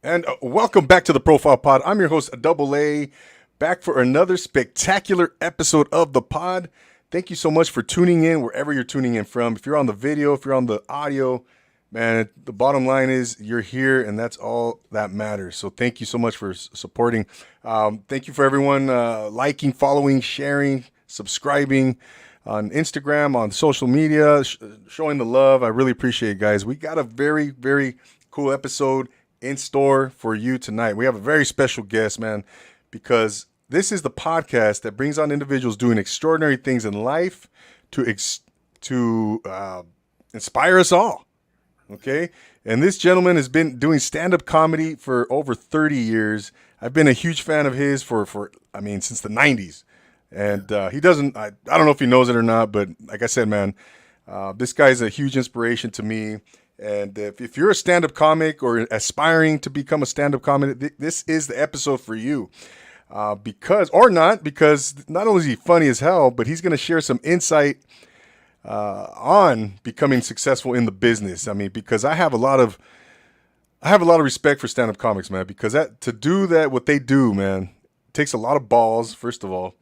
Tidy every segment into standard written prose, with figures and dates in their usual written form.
And welcome back to the Profile Pod. I'm your host, Double A, back for another spectacular episode of the pod. Thank you so much for tuning in wherever you're tuning in from. If you're on the video, if you're on the audio, man, the bottom line is you're here, and that's all that matters. So thank you so much for supporting. Thank you for everyone liking, following, sharing, subscribing on Instagram, on social media, showing the love. I really appreciate it, guys. We got a very, very cool episode in store for you tonight. We have a very special guest, man, because this is the podcast that brings on individuals doing extraordinary things in life to inspire us all. Okay, and this gentleman has been doing stand-up comedy for over 30 years. I've been a huge fan of his for since the 90s. And he doesn't, I don't know if he knows it or not, but like I said, man, this guy's a huge inspiration to me. And if you're a stand-up comic or aspiring to become a stand-up comic, this is the episode for you. Because not only is he funny as hell, but he's going to share some insight on becoming successful in the business. I mean, because I have a lot of respect for stand-up comics, man, because to do that, what they do, man, takes a lot of balls, first of all.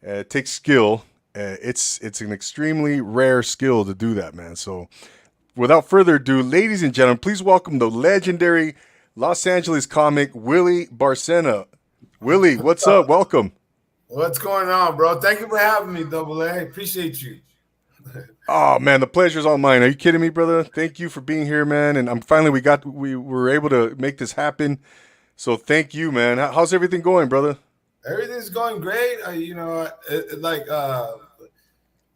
It takes skill. It's an extremely rare skill to do that, man. So without further ado, ladies and gentlemen, please welcome the legendary Los Angeles comic, Willie Barcena. Willie, what's up? Welcome. What's going on, bro? Thank you for having me, Double A. Appreciate you. Oh man, the pleasure's all mine. Are you kidding me, brother? Thank you for being here, man. And we were able to make this happen. So thank you, man. How's everything going, brother? Everything's going great.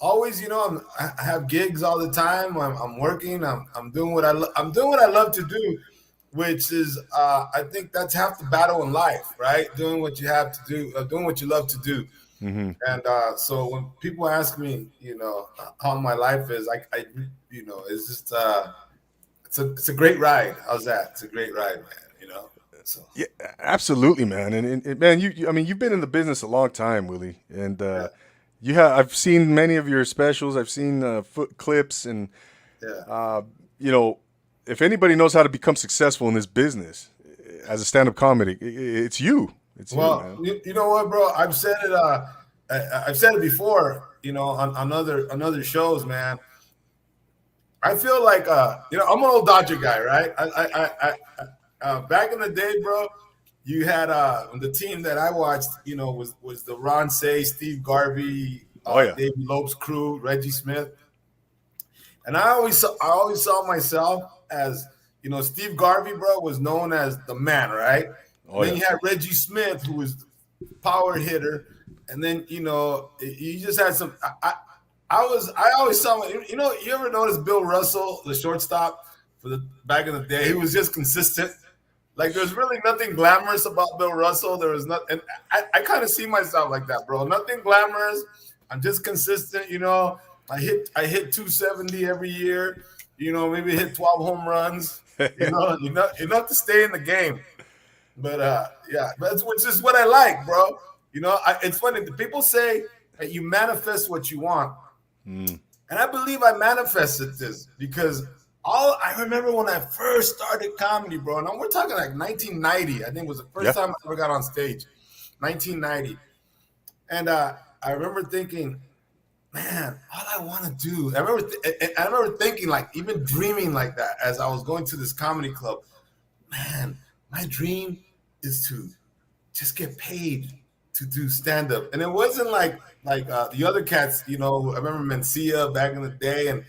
Always, I have gigs all the time. I'm working. I'm doing what I'm doing what I love to do, which is I think that's half the battle in life, right? Doing what you have to do, doing what you love to do. Mm-hmm. And so when people ask me, how my life is, it's just it's a great ride. How's that? It's a great ride, man. So. Yeah, absolutely, man. And man, you've been in the business a long time, Willie. And I've seen many of your specials. I've seen foot clips, and if anybody knows how to become successful in this business as a stand-up comedy, it's you. It's well, you know what, bro? I've said it before. On other shows, man. I feel like I'm an old Dodger guy, right? Back in the day, bro, you had the team that I watched, was the Ron Say, Steve Garvey, Davey Lopes crew, Reggie Smith, and I always saw myself as, Steve Garvey, bro, was known as the man, right? Then you had Reggie Smith, who was the power hitter, and then you just had some. I always saw, you ever notice Bill Russell, the shortstop for the back in the day? He was just consistent. Like, there's really nothing glamorous about Bill Russell. There was not, and I kind of see myself like that, bro. Nothing glamorous. I'm just consistent. I hit 270 every year. Maybe hit 12 home runs. Enough to stay in the game. But which is what I like, bro. It's funny. The people say that you manifest what you want, and I believe I manifested this because. I remember when I first started comedy, bro, and we're talking like 1990. I think was the first time I ever got on stage, 1990. And I remember thinking, man, all I want to do. I remember thinking, like, even dreaming like that as I was going to this comedy club. Man, my dream is to just get paid to do stand up, and it wasn't like the other cats. I remember Mencia back in the day, and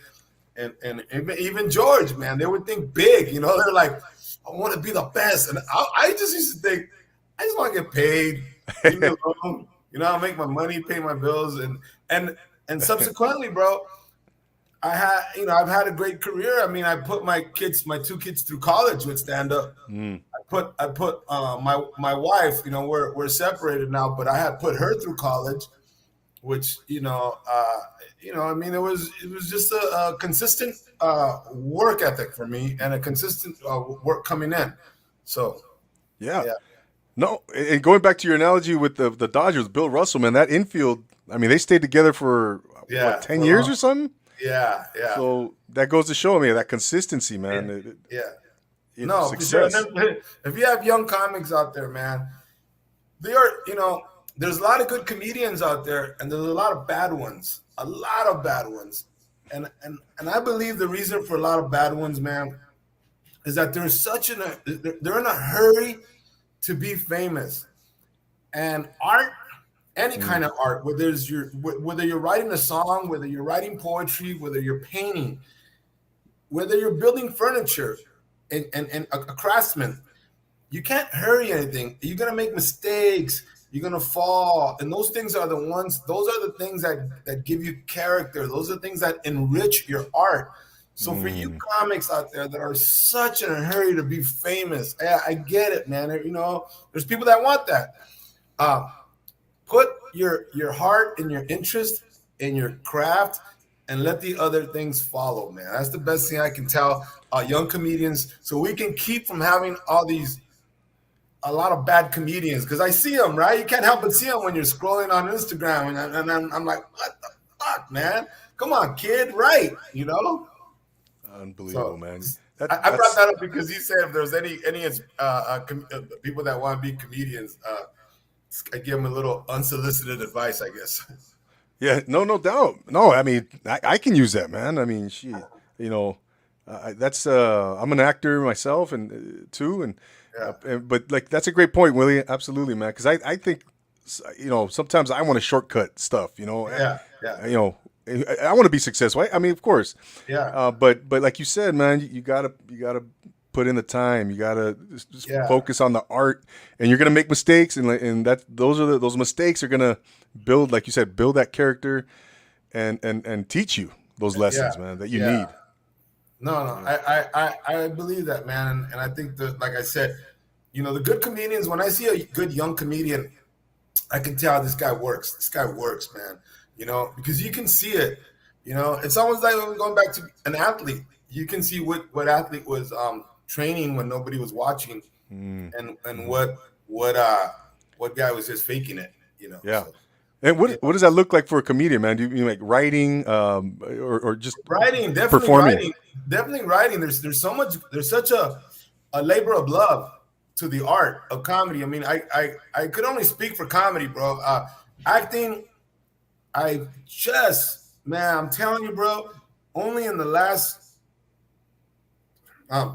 even George, man, they would think big. They're like, I want to be the best. And I just used to think, I just want to get paid. Leave me alone. I'll make my money, pay my bills. And subsequently, bro, I've had a great career. I mean, I put my two kids through college with stand-up. I put my wife, we're separated now, but I had put her through college, which, it was just a consistent work ethic for me and a consistent work coming in. So, yeah. No, and going back to your analogy with the Dodgers, Bill Russell, man, that infield, I mean, they stayed together for 10 years or something? Yeah. So that goes to show me that consistency, man. No, for sure. And success. then, if you have young comics out there, man, they are, there's a lot of good comedians out there, and there's a lot of bad ones. A lot of bad ones. And I believe the reason for a lot of bad ones, man, is that they're in a hurry to be famous. And art, any kind of art, whether you're writing a song, whether you're writing poetry, whether you're painting, whether you're building furniture, and a craftsman, you can't hurry anything. You're gonna make mistakes. You're gonna fall, and those things are those are the things that give you character. Those are the things that enrich your art. So for you comics out there that are such in a hurry to be famous, I get it, man. There's people that want that. Put your heart and your interest in your craft, and let the other things follow, man. That's the best thing I can tell young comedians, so we can keep from having a lot of bad comedians, because I see them, right? You can't help but see them when you're scrolling on Instagram, and I'm like, what the fuck, man? Come on, kid, right? Unbelievable, So, man. I brought that up because you said if there's any people that want to be comedians, I give them a little unsolicited advice, I guess. Yeah, no doubt. No, I mean, I can use that, man. I mean, that's I'm an actor myself, and too, but like that's a great point, Willie. Absolutely, man. Because I think, sometimes I want to shortcut stuff. Yeah. I want to be successful. I mean, of course. Yeah. But like you said, man, you gotta put in the time. You gotta just focus on the art, and you're gonna make mistakes, and those mistakes are gonna build, like you said, build that character, and teach you those lessons, man, that you need. No, I believe that, man, and I think that, like I said, the good comedians. When I see a good young comedian, I can tell this guy works. This guy works, man. Because you can see it. It's almost like when we're going back to an athlete. You can see what athlete was training when nobody was watching, and what guy was just faking it. Yeah. So, And what does that look like for a comedian, man? Do you mean like writing, or just writing? Definitely performing? writing. Definitely writing. There's such a labor of love to the art of comedy. I mean, I could only speak for comedy, bro. Acting, man, I'm telling you, bro, only in the last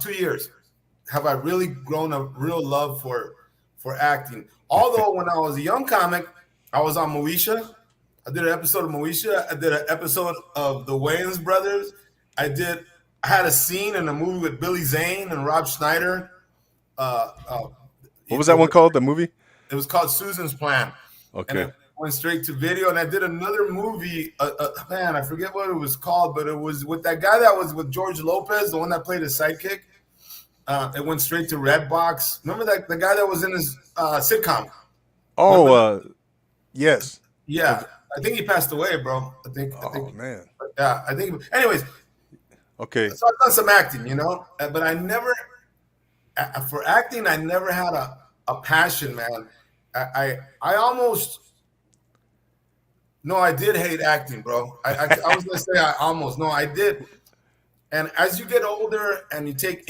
2 years have I really grown a real love for acting. Although when I was a young comic, I was on Moesha. I did an episode of Moesha. I did an episode of the Wayans brothers. I had a scene in a movie with Billy Zane and Rob Schneider. What was that one called? The movie? It was called Susan's Plan. Okay. And it went straight to video. And I did another movie. Man, I forget what it was called, but it was with that guy that was with George Lopez, the one that played his sidekick. It went straight to Redbox. Remember the guy that was in his sitcom? Oh, yes. Yeah, I think he passed away, bro. I think. Man. Yeah, I think. Anyways. Okay. So I've done some acting, but I never, for acting, I never had a passion, man. I almost. No, I did hate acting, bro. I was gonna say I did. And as you get older and you take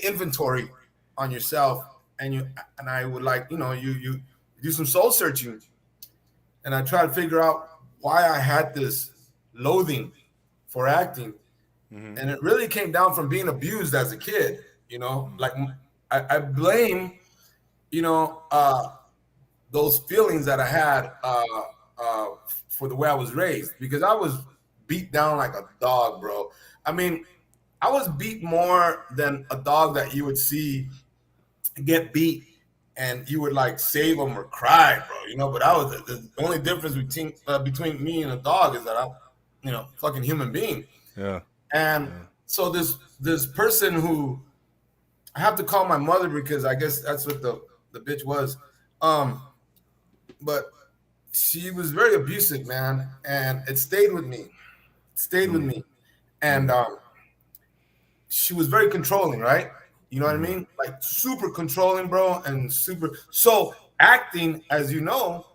inventory on yourself, and I would you do some soul searching, and I try to figure out why I had this loathing for acting, and it really came down from being abused as a kid. Like I blame, those feelings that I had for the way I was raised, because I was beat down like a dog, bro. I mean, I was beat more than a dog that you would see get beat and you would like save them or cry, bro. But I was the only difference between me and a dog is that I'm, fucking human being. Yeah. And so this person who I have to call my mother, because I guess that's what the bitch was. But she was very abusive, man, and it stayed with me. And she was very controlling, right? You know what I mean? Like super controlling, bro, and super. So acting, as you know,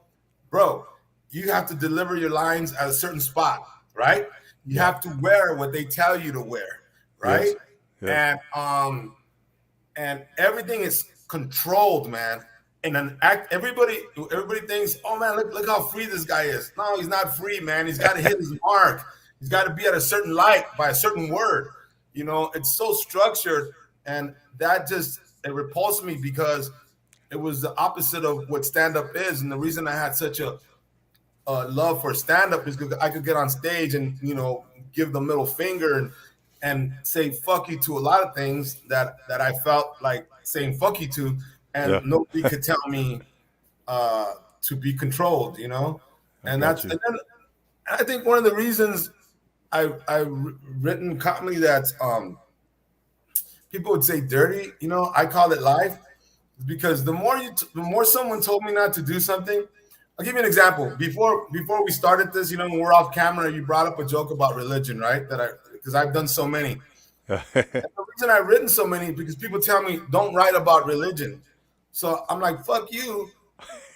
bro, you have to deliver your lines at a certain spot, right? You have to wear what they tell you to wear, right? Yes. Yeah. And everything is controlled, man. In an act, everybody thinks, oh man, look how free this guy is. No, he's not free, man. He's got to hit his mark. He's got to be at a certain light by a certain word. You know, it's so structured, and that just it repulsed me because it was the opposite of what stand-up is. And the reason I had such a love for stand-up is because I could get on stage and, you know, give the middle finger and say fuck you to a lot of things that I felt like saying fuck you to, and Yeah. nobody could tell me to be controlled, you know. And got you. and then I think one of the reasons I've written comedy that's people would say dirty, you know, I call it live, because the more someone told me not to do something. I'll give you an example. Before we started this, you know, when we're off camera, you brought up a joke about religion, right? Because I've done so many. And the reason I've written so many is because people tell me don't write about religion. So I'm like, fuck you.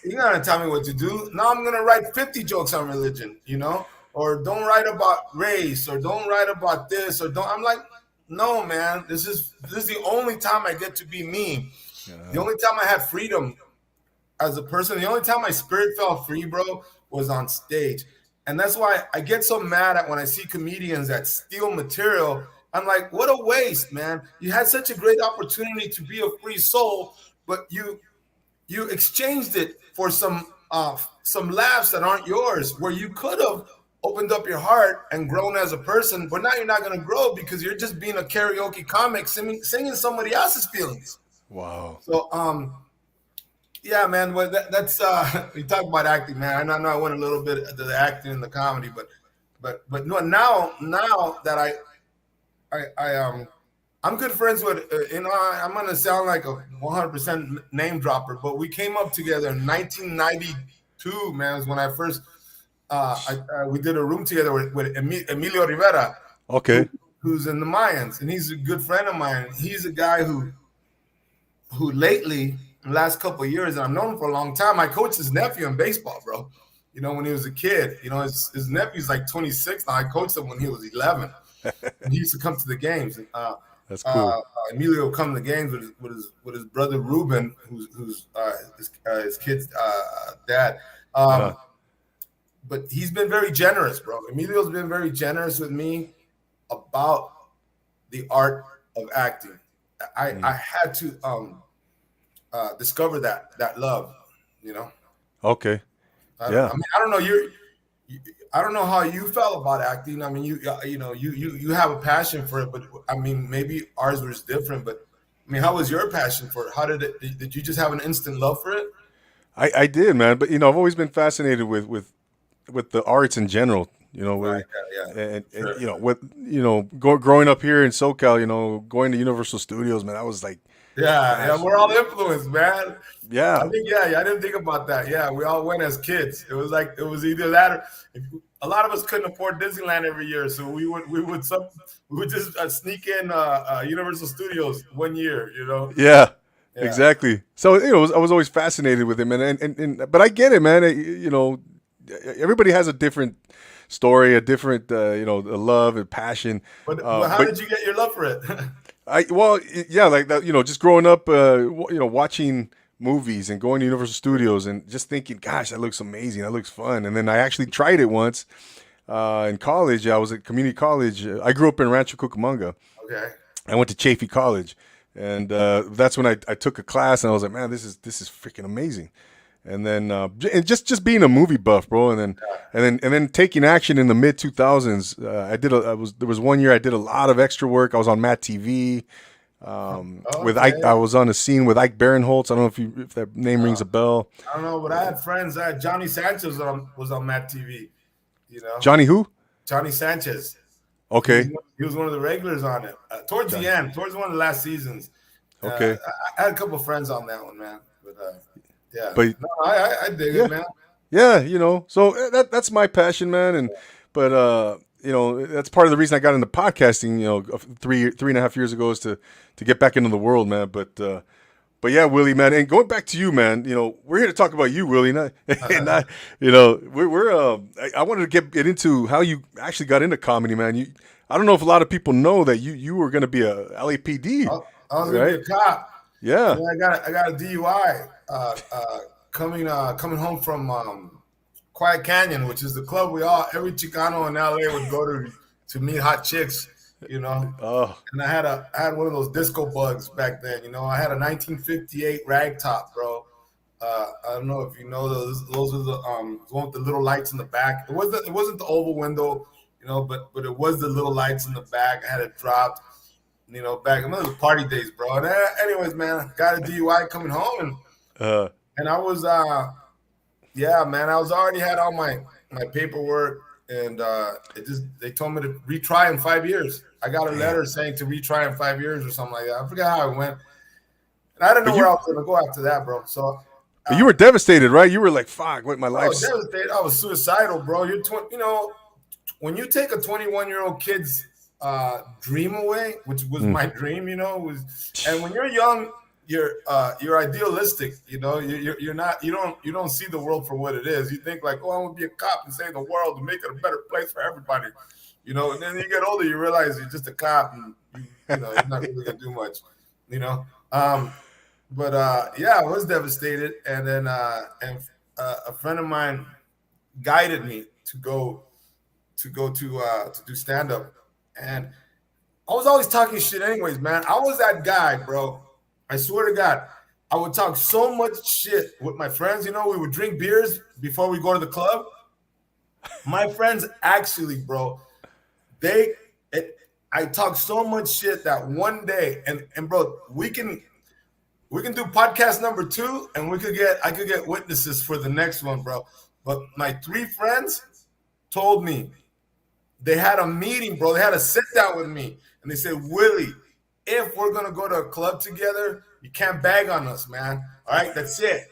You're not gonna tell me what to do. Now I'm gonna write 50 jokes on religion, you know, or don't write about race, or don't write about this, or don't. I'm like, no, man. This is the only time I get to be me. The only time I have freedom as a person, the only time my spirit felt free, bro, was on stage. And that's why I get so mad at when I see comedians that steal material. I'm like, what a waste, man. You had such a great opportunity to be a free soul, but you exchanged it for some laughs that aren't yours, where you could have opened up your heart and grown as a person, but now you're not going to grow because you're just being a karaoke comic singing somebody else's feelings. Wow. So, yeah, man. Well, that's you talk about acting, man. I know I went a little bit to the acting and the comedy, but no. Now that I'm good friends with. You know, I'm gonna sound like a 100% name dropper, but we came up together in 1992. Man, was when I first we did a room together with Emilio Rivera. Okay. Who's in the Mayans, and he's a good friend of mine. He's a guy who lately, in the last couple of years, and I've known him for a long time. I coached his nephew in baseball, bro. You know, when he was a kid. You know, his nephew's like 26 now. I coached him when he was 11. And he used to come to the games. That's cool. Emilio would come to the games with his brother Ruben, who's his kid's dad. But he's been very generous, bro. Emilio's been very generous with me about the art of acting. I had to discover that love, you know. Okay. I mean, I don't know. I don't know how you felt about acting. I mean, you have a passion for it, but I mean, maybe ours was different. But I mean, how was your passion for it? How did it? Did you just have an instant love for it? I did, man. But you know, I've always been fascinated with the arts in general. You know, Right, and sure. you know, growing up here in SoCal, you know, going to Universal Studios, man, I was like, Yeah, we're all influenced, man. yeah, I think, I didn't think about that. Yeah, we all went as kids. It was like it was either that or a lot of us couldn't afford Disneyland every year, so we would just sneak in Universal Studios one year, you know. yeah. Exactly. So you know, I was always fascinated with him, and but I get it, man. You know, everybody has a different story, a different a love and passion. But how did you get your love for it? Like that. You know, just growing up, watching movies and going to Universal Studios and just thinking, gosh, that looks amazing. That looks fun. And then I actually tried it once in college. I was at community college. I grew up in Rancho Cucamonga. Okay. I went to Chaffey College. And that's when I took a class, and I was like, man, this is freaking amazing. And then and just being a movie buff, bro, and then taking action in the mid 2000s. There was one year I did a lot of extra work. I was on Matt TV with Ike. I was on a scene with Ike Barinholtz. I don't know if that name rings a bell. I don't know, but I had friends. Johnny Sanchez was on Matt TV. You know, Johnny who? Johnny Sanchez. Okay. He was one of the regulars on it towards the end, towards one of the last seasons. Okay. I had a couple of friends on that one, man. But yeah, but no, I dig it, man. Yeah, you know, so that's my passion, man. But you know, that's part of the reason I got into podcasting. You know, 3.5 years ago is to get back into the world, man. But But yeah, Willie, man, and going back to you, man, we're here to talk about you, Willie, not, and Uh, not, I wanted to get into how you actually got into comedy, man. I don't know if a lot of people know that you were going to be a LAPD, I was gonna be right? a cop, and Yeah. then I got a DUI coming home from Quiet Canyon, which is the club every Chicano in LA would go to meet hot chicks, you know. Oh, And I had one of those disco bugs back then, you know. I had a 1958 rag top, bro. I don't know if you know those. Those are the one with the little lights in the back. It wasn't the oval window, you know, but it was the little lights in the back. I had it dropped, you know, back. I remember the party days, bro. And anyways, man, I got a DUI coming home, uh, and I was yeah, man, I was already had all my paperwork, and they told me to retry in 5 years. I got a damn. letter saying to retry in 5 years or something like that. I forgot how it went, and I didn't But know where I you, was going to go after that, bro. So, but you were devastated, right? You were like, "Fuck, what my bro, life's." devastated. I was suicidal, bro. You know, when you take a 21-year-old kid's dream away, which was Mm. my dream, you know, and when you're young, you're idealistic, you know. You're not you don't see the world for what it is. You think like, oh, I want to be a cop and save the world and make it a better place for everybody, you know. And then you get older, you realize you're just a cop, and you know you're not really gonna do much, you know. But yeah, I was devastated, and then a friend of mine guided me to do stand up, and I was always talking shit anyways, man. I was that guy, bro. I swear to God. I would talk so much shit with my friends. You know, we would drink beers before we go to the club. My friends actually, bro, I talk so much shit that one day, and bro, we can do podcast number 2, and I could get witnesses for the next one, bro. But my 3 friends told me they had a meeting, bro. They had a sit down with me, and they said, Willie, if we're gonna go to a club together, you can't bag on us, man. All right, that's it.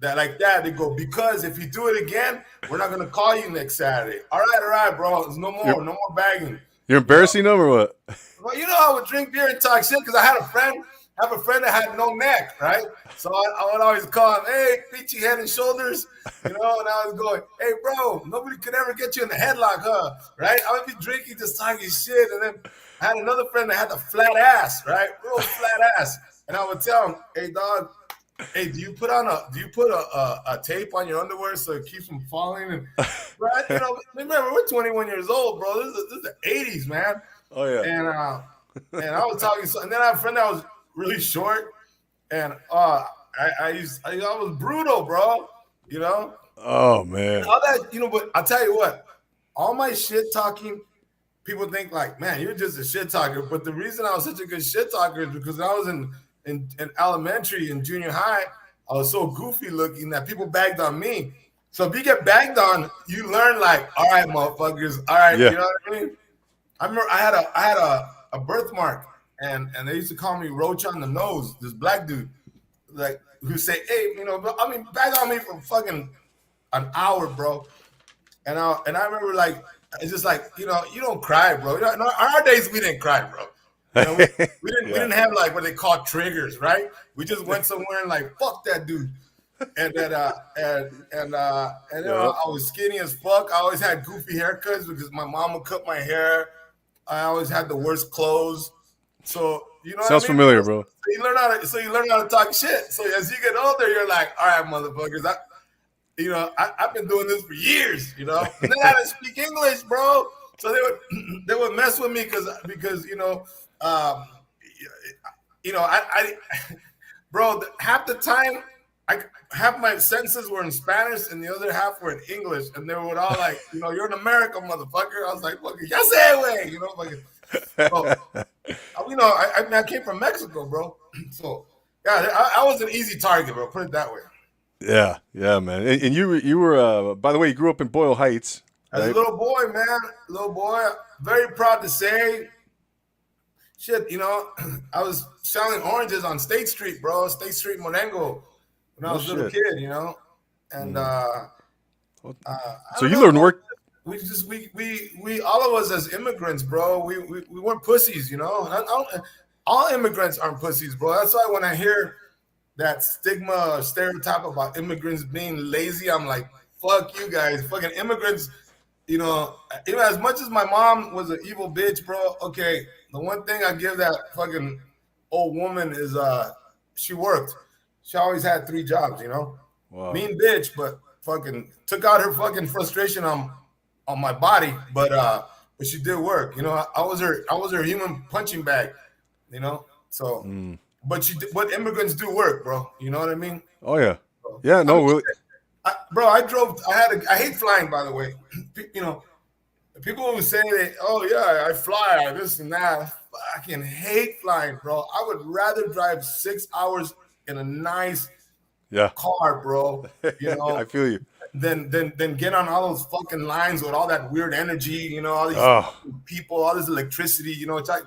That like that. They go, because if you do it again, we're not gonna call you next Saturday. All right, bro. There's no You're, more bagging. you're You know, embarrassing them or what? well, you know, I would drink beer and talk shit because I have a friend that had no neck, right? So I would always call him, hey, peachy head and shoulders, you know, and I was going, hey, bro, nobody could ever get you in the headlock, huh? Right? I would be drinking, just talking shit. And then I had another friend that had the flat ass, right? Real flat ass. And I would tell him, hey, dog, hey, do you put a tape on your underwear so it keeps from falling? And right, you know, remember, we're 21 years old, bro. This is the 80s, man. Oh yeah. And I was talking, and then I had a friend that was really short, and I was brutal, bro. You know, Oh man. all that, you know. But I'll tell you what, all my shit talking, people think like, man, you're just a shit talker. But the reason I was such a good shit talker is because I was in elementary and junior high, I was so goofy looking that people bagged on me. So if you get bagged on, you learn like, all right, motherfuckers, all right, Yeah. you know what I mean? I remember I had a birthmark, and they used to call me Roach on the Nose. This black dude, like, who say, hey, you know, I mean, bag on me for fucking an hour, bro. And I remember like, it's just like, you know, you don't cry, bro. You know, in our days we didn't cry, bro. You know, we didn't have like what they call triggers, right? We just went somewhere and like, fuck that dude. And then you know, I was skinny as fuck. I always had goofy haircuts because my mom would cut my hair. I always had the worst clothes. So you know, Sounds what I mean? familiar, bro. So you learn how to talk shit. So as you get older, you're like, all right, motherfuckers, I've been doing this for years, you know. And then I didn't speak English, bro. So they would mess with me because bro, half the time half my sentences were in Spanish and the other half were in English, and they would all like, you know, you're in America, motherfucker. I was like, fuck it, ya sé, güey, you know, like, you know, I came from Mexico, bro. So yeah, I was an easy target, bro. Put it that way. Yeah, yeah, man. And you were by the way, you grew up in Boyle Heights. As a Right? little boy, man, very proud to say, shit, you know, I was selling oranges on State Street, bro, State Street, Morengo, when I was a little kid, you know, and So you learned work. we all of us as immigrants, bro, we weren't pussies, you know. All immigrants aren't pussies, bro. That's why when I hear that stigma or stereotype about immigrants being lazy. I'm like, fuck you guys, fucking immigrants. You know, even as much as my mom was an evil bitch, bro. Okay, the one thing I give that fucking old woman is she worked. She always had 3 jobs. You know, Wow. mean bitch, but fucking took out her fucking frustration on my body. But she did work. You know, I was her human punching bag. You know, so Mm. but immigrants do work, bro. You know what I mean? Oh yeah. So, Yeah. I No. mean, Willie. bro, I drove. I hate flying, by the way. You know, people who say that, oh yeah, I fly, this and that. I fucking hate flying, bro. I would rather drive 6 hours in a nice Yeah. car, bro. You I know, feel you. than get on all those fucking lines with all that weird energy. You know, all these Oh. people, all this electricity. You know, I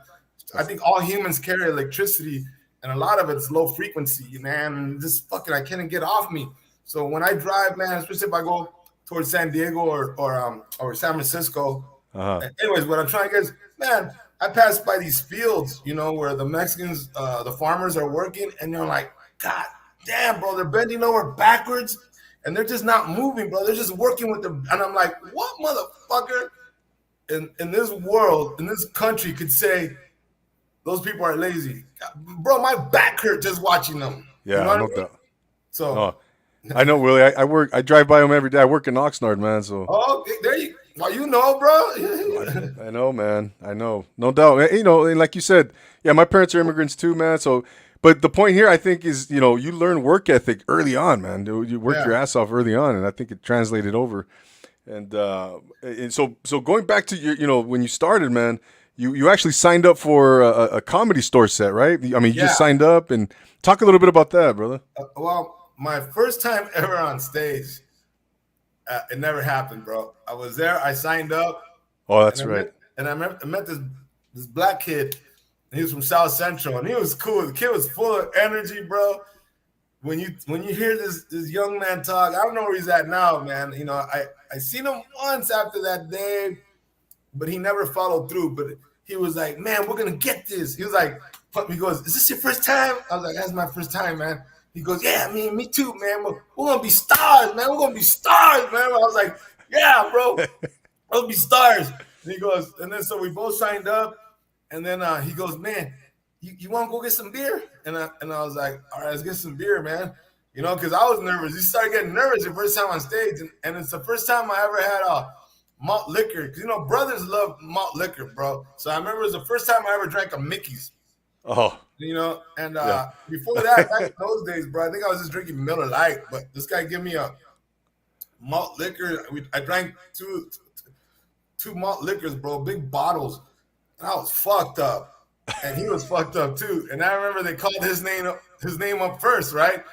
That's, think all humans carry electricity, and a lot of it's low frequency, man. And this fucking I can't get off me. So when I drive, man, especially if I go towards San Diego or San Francisco. uh-huh. Anyways, what I'm trying to get is, man, I pass by these fields, you know, where the Mexicans, the farmers are working, and they're like, God damn, bro, they're bending over backwards, and they're just not moving, bro. They're just working with them, and I'm like, what motherfucker in this world, in this country, could say those people are lazy, bro? My back hurt just watching them. You know Yeah. what I No mean? doubt. So, No. I know, Willie. I work. I drive by him every day. I work in Oxnard, man. So oh, there you. Well, you know, bro. I know, man. I know, no doubt. You know, and like you said, yeah, my parents are immigrants too, man. So, but the point here, I think, is you learn work ethic early on, man. You work your Yeah. ass off early on, and I think it translated over. And so going back to your, when you started, man, you actually signed up for a comedy store set, right? I mean, you Yeah. just signed up, and talk a little bit about that, brother. Well, my first time ever on stage, it never happened, bro. I was there, I signed up, Oh, and that's I right. met I met this black kid. And he was from South Central, and he was cool. The kid was full of energy, bro. When you hear this young man talk, I don't know where he's at now, man. You know, I seen him once after that day, but he never followed through. But he was like, man, we're gonna get this. He was like, he goes, is this your first time? I was like, that's my first time, man. He goes, yeah, me too, man. We're gonna be stars, man. We're gonna be stars, man. I was like, yeah, bro, we'll be stars. And he goes, and then so we both signed up, and then he goes, man, you want to go get some beer? And I was like, all right, let's get some beer, man. You know, because I was nervous. You start getting nervous your first time on stage, and it's the first time I ever had a malt liquor. Because, you know, brothers love malt liquor, bro. So I remember it was the first time I ever drank a Mickey's. Oh, You know, and yeah. before that, back in those days, bro, I think I was just drinking Miller Lite. But this guy gave me a malt liquor. I drank two malt liquors, bro, big bottles, and I was fucked up, and he was fucked up too. And I remember they called his name up first, right?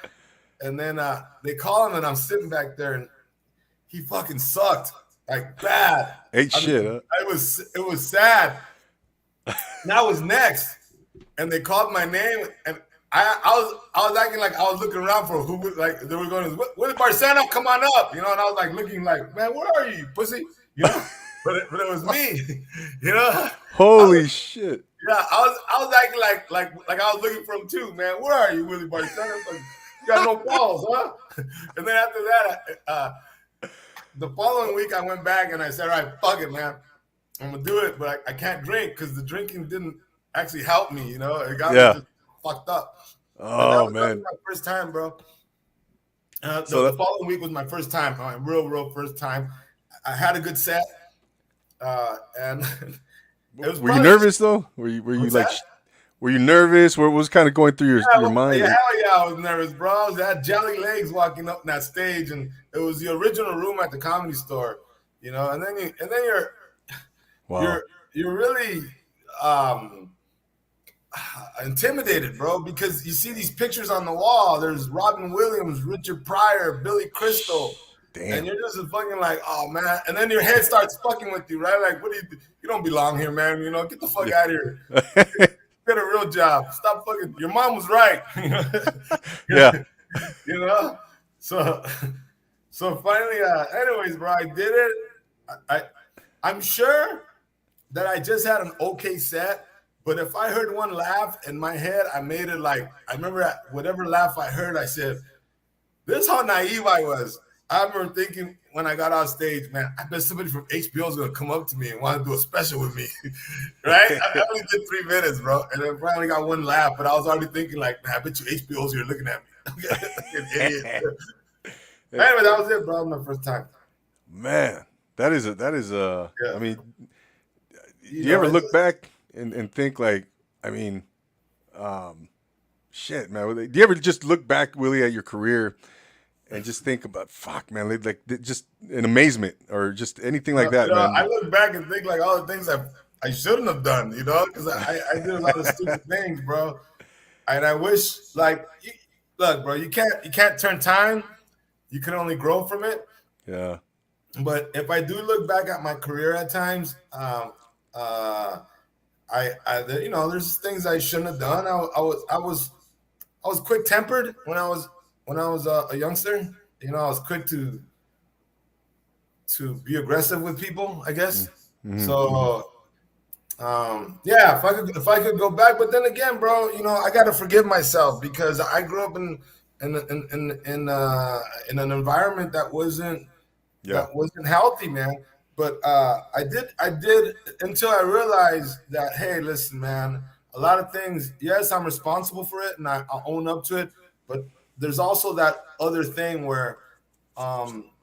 And then they call him, and I'm sitting back there, and he fucking sucked like bad. Ain't I shit, mean, huh? it was sad. And I was next, and they called my name, and I was acting like I was looking around for who would, like they were going, Willie Barcena, come on up, you know, and I was like looking like, man, where are you, pussy? You know, but it was me, you know. Holy shit. Yeah, I was acting like I was looking for him too, man. Where are you, Willie Barcena? Like, you got no balls, huh? And then after that, the following week I went back and I said, all right, fuck it, man. I'm gonna do it, but I can't drink because the drinking didn't actually help me, you know. It got me just fucked up. Oh, That man. was my first time, bro. So the following week was my first time, my real first time. I had a good set, and it was were you nervous though? Were you like, that? were you nervous? What was kind of going through your mind? Yeah, hell yeah, I was nervous, bro. I had jelly legs walking up that stage, and it was the original room at the Comedy Store, you know. And then you're Wow. you're really intimidated, bro, because you see these pictures on the wall. There's Robin Williams, Richard Pryor, Billy Crystal. Damn. And you're just fucking like, oh man. And then your head starts fucking with you, right? Like, what do you don't belong here, man. You know, get the fuck out of here. Get a real job. Stop fucking. Your mom was right. Yeah. You know? So finally, anyways, bro, I did it. I'm sure that I just had an okay set, But if I heard one laugh in my head, I made it like, I remember whatever laugh I heard, I said, this is how naive I was. I remember thinking when I got off stage, man, I bet somebody from HBO is going to come up to me and want to do a special with me. Right? I only did 3 minutes, bro. And I finally got one laugh, but I was already thinking like, man, I bet you HBO's here looking at me. Like an idiot. Anyway, that was it, bro. My first time. Man, that is Yeah. I mean, do you ever look back and think like, I mean, shit, man. Do you ever just look back, Willie, at your career and just think about, fuck, man, like just in amazement or just anything like that, man? I look back and think like all the things I shouldn't have done, you know, because I did a lot of stupid things, bro. And I wish, like, look, bro, you can't turn time. You can only grow from it. Yeah. But if I do look back at my career at times, you know, there's things I shouldn't have done. I was quick tempered when I was a youngster. You know, I was quick to be aggressive with people, I guess. Mm-hmm. So, yeah, if I could go back, but then again, bro, you know, I got to forgive myself because I grew up in an environment that wasn't healthy, man. But I did until I realized that, hey, listen, man, a lot of things, yes, I'm responsible for it and I own up to it, but there's also that other thing where,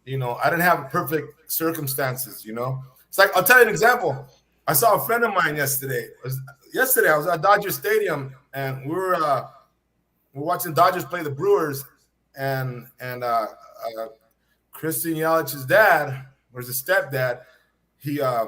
you know, I didn't have perfect circumstances, you know. It's like, I'll tell you an example. I saw a friend of mine yesterday. I was at Dodger Stadium and we were watching Dodgers play the Brewers, and Christian Yelich's dad, or his stepdad, I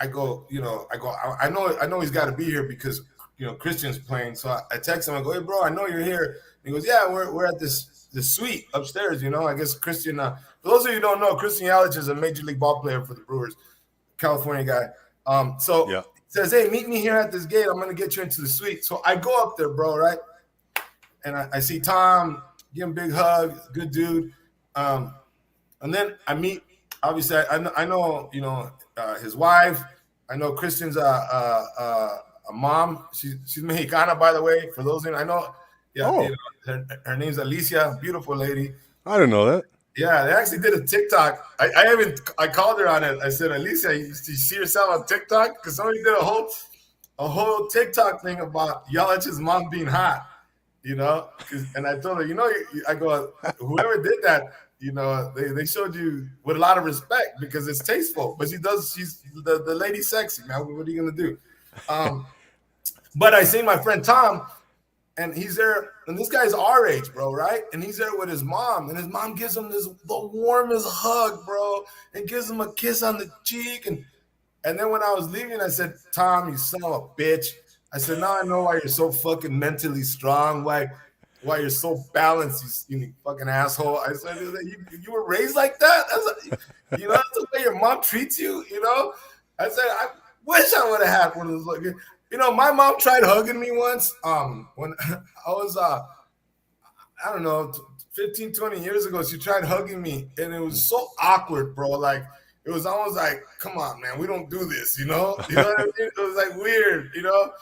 know he's got to be here because, you know, Christian's playing. So I text him, I go, hey, bro, I know you're here. And he goes, yeah, we're at this suite upstairs, you know. I guess Christian, for those of you who don't know, Christian Yelich is a major league ball player for the Brewers, California guy. So he says, hey, meet me here at this gate. I'm going to get you into the suite. So I go up there, bro, right? And I see Tom, give him a big hug, good dude. And then I meet, obviously, I know, you know, his wife. I know Christian's a mom. She's Mexicana, by the way. For those of you, I know. Yeah, oh. You know, her name's Alicia, beautiful lady. I didn't know that. Yeah, they actually did a TikTok. I called her on it. I said, Alicia, you see yourself on TikTok? Because somebody did a whole TikTok thing about Yelich's mom being hot, you know? And I told her, you know, I go, whoever did that, you know, they showed you with a lot of respect because it's tasteful. But she's the lady's sexy, man. What are you gonna do? But I seen my friend Tom, and he's there, and this guy's our age, bro, right? And he's there with his mom, and his mom gives him the warmest hug, bro, and gives him a kiss on the cheek. And then when I was leaving, I said, Tom, you son of a bitch. I said, now I know why you're so fucking mentally strong, why you're so balanced, you fucking asshole. I said, you were raised like that? You know, that's the way your mom treats you, you know? I said, I wish I would have had one of those. You know, my mom tried hugging me once when I was, I don't know, 15, 20 years ago. She tried hugging me, and it was so awkward, bro. Like, it was almost like, come on, man, we don't do this, you know? You know what I mean? It was like weird, you know?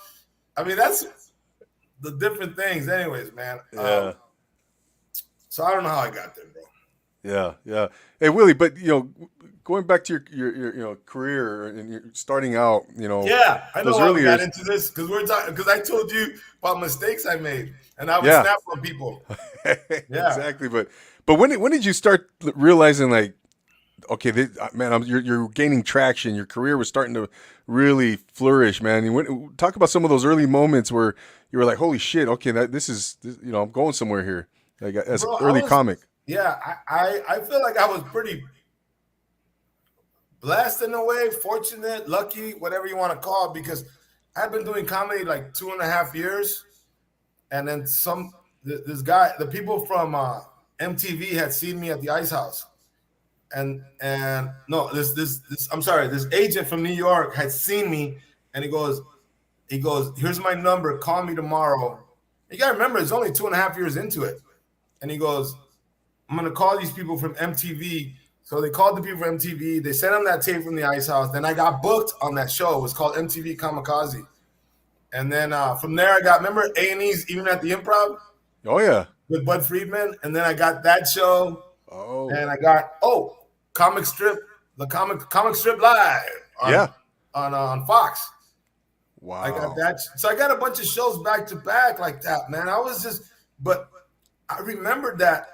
I mean, that's the different things anyways, man. Yeah. So I don't know how I got there, bro. Yeah. Hey, Willie, but, you know, going back to your you know, career and you're starting out, you know. Yeah, I know why we got into this because I told you about mistakes I made, and I would snap on people. Yeah, exactly. But when did you start realizing, like, okay, man, you're gaining traction. Your career was starting to really flourish, man. Talk about some of those early moments where you were like, holy shit, okay, this is, you know, I'm going somewhere here, like as an early comic. Yeah, I feel like I was pretty blessed in a way, fortunate, lucky, whatever you want to call it, because I've been doing comedy like 2.5 years, and then this guy, the people from MTV had seen me at the Ice House, and no, this agent from New York had seen me, and he goes, here's my number, call me tomorrow. You gotta remember, it's only 2.5 years into it, and he goes, I'm gonna call these people from MTV. So they called the people from MTV. They sent them that tape from the Ice House. Then I got booked on that show. It was called MTV Kamikaze. And then from there, I got, remember A&E's Even at the Improv Oh yeah. with Bud Friedman? And then I got that show. Oh. And I got, Comic Strip, the comic strip live on Fox. Wow. I got that. So I got a bunch of shows back to back like that, man. But I remembered that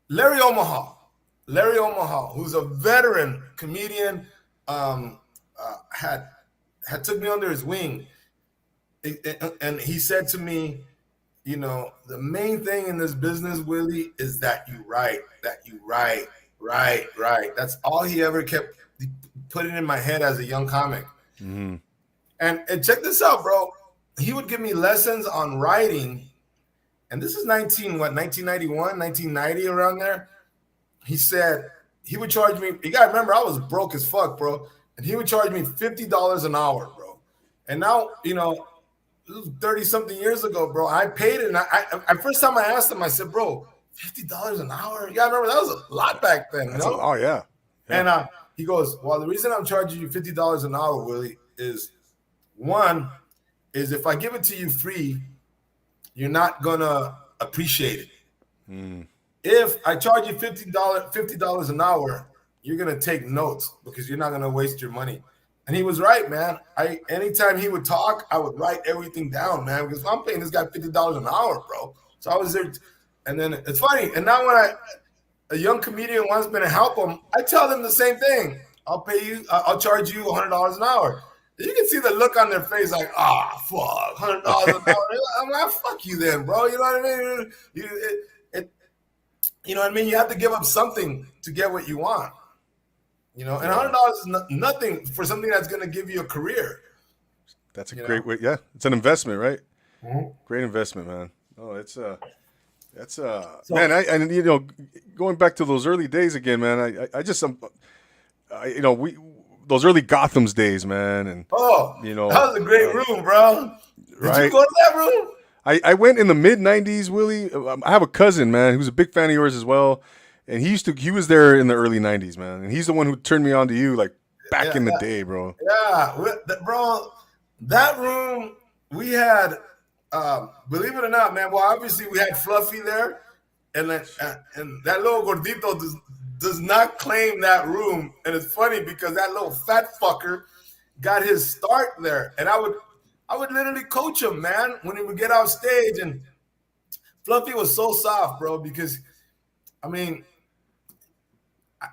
Larry Omaha, who's a veteran comedian, had took me under his wing. And he said to me, the main thing in this business, Willie, is that you write. That's all he ever kept putting in my head as a young comic. Mm-hmm. And check this out, bro. He would give me lessons on writing. And this is 1991, 1990, around there. He said he would charge me. You got to remember, I was broke as fuck, bro. And he would charge me $50 an hour, bro. And now, 30-something years ago, bro, I paid it. And I first time I asked him, I said, bro, $50 an hour? Yeah, I remember that was a lot back then. Oh, yeah. And he goes, well, the reason I'm charging you $50 an hour, Willie, is one, is if I give it to you free, you're not going to appreciate it. Mm. If I charge you $50 an hour, you're going to take notes because you're not going to waste your money. And he was right, man. Anytime he would talk, I would write everything down, man, because I'm paying this guy $50 an hour, bro. So I was there. And then it's funny. And now when a young comedian wants me to help him, I tell them the same thing. I'll charge you $100 an hour. You can see the look on their face like, fuck, $100 an hour. I'm like, fuck you then, bro. You know what I mean? You know what I mean? You have to give up something to get what you want. And $100 is nothing for something that's going to give you a career. That's a great way. Yeah, it's an investment, right? Mm-hmm. Great investment, man. Oh, man. Going back to those early days again, man. Those early Gotham's days, man, and that was a great room, bro. Did you go to that room? I went in the mid '90s, Willie. I have a cousin, man, who's a big fan of yours as well. And he was there in the early '90s, man. And he's the one who turned me on to you, like back in the day, bro. Yeah, bro. That room we had, believe it or not, man. Well, obviously we had Fluffy there, and that little gordito does not claim that room. And it's funny because that little fat fucker got his start there, and I would literally coach him, man, when he would get off stage. And Fluffy was so soft, bro, because I mean.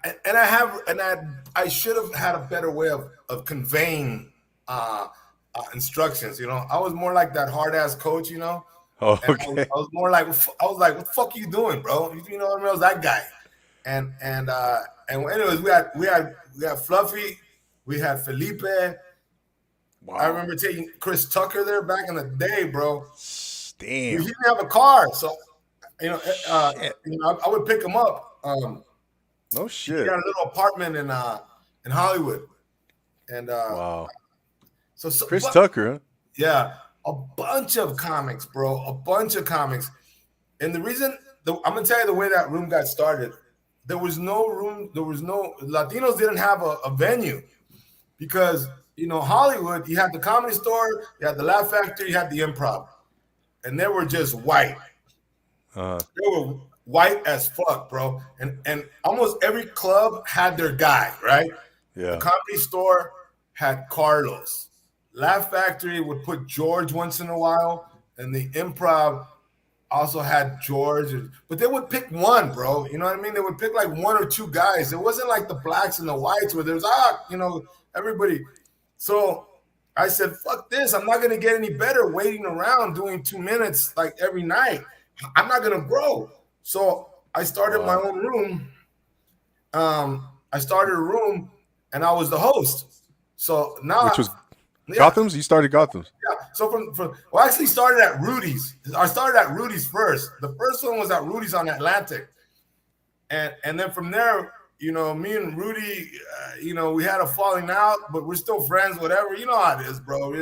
I should have had a better way of conveying instructions. I was more like that hard ass coach. Oh, okay. I was more like, what the fuck are you doing, bro? You know what I mean? I was that guy. And anyways, we had Fluffy, we had Felipe. Wow. I remember taking Chris Tucker there back in the day, bro. Damn. He didn't have a car, so I would pick him up. No shit. He got a little apartment in Hollywood, and wow. So Chris Tucker, huh? Yeah, a bunch of comics, bro. A bunch of comics, and the reason I'm gonna tell you the way that room got started. There was no room. There was no Latinos didn't have a venue because Hollywood. You had the Comedy Store, you had the Laugh Factory, you had the Improv, and they were just white. They were white as fuck, bro. And almost every club had their guy, right? Yeah. The Comedy Store had Carlos. Laugh Factory would put George once in a while, and the Improv also had George. But they would pick one, bro. You know what I mean? They would pick like one or two guys. It wasn't like the blacks and the whites where there's everybody. So I said, fuck this. I'm not gonna get any better waiting around doing 2 minutes like every night. I'm not gonna grow. So I started my own room. I started a room, and I was the host. So now, which was Gotham's. You started Gotham's. Yeah. So I actually started at Rudy's. I started at Rudy's first. The first one was at Rudy's on Atlantic, and then from there, me and Rudy, we had a falling out, but we're still friends. Whatever, you know how it is, bro. We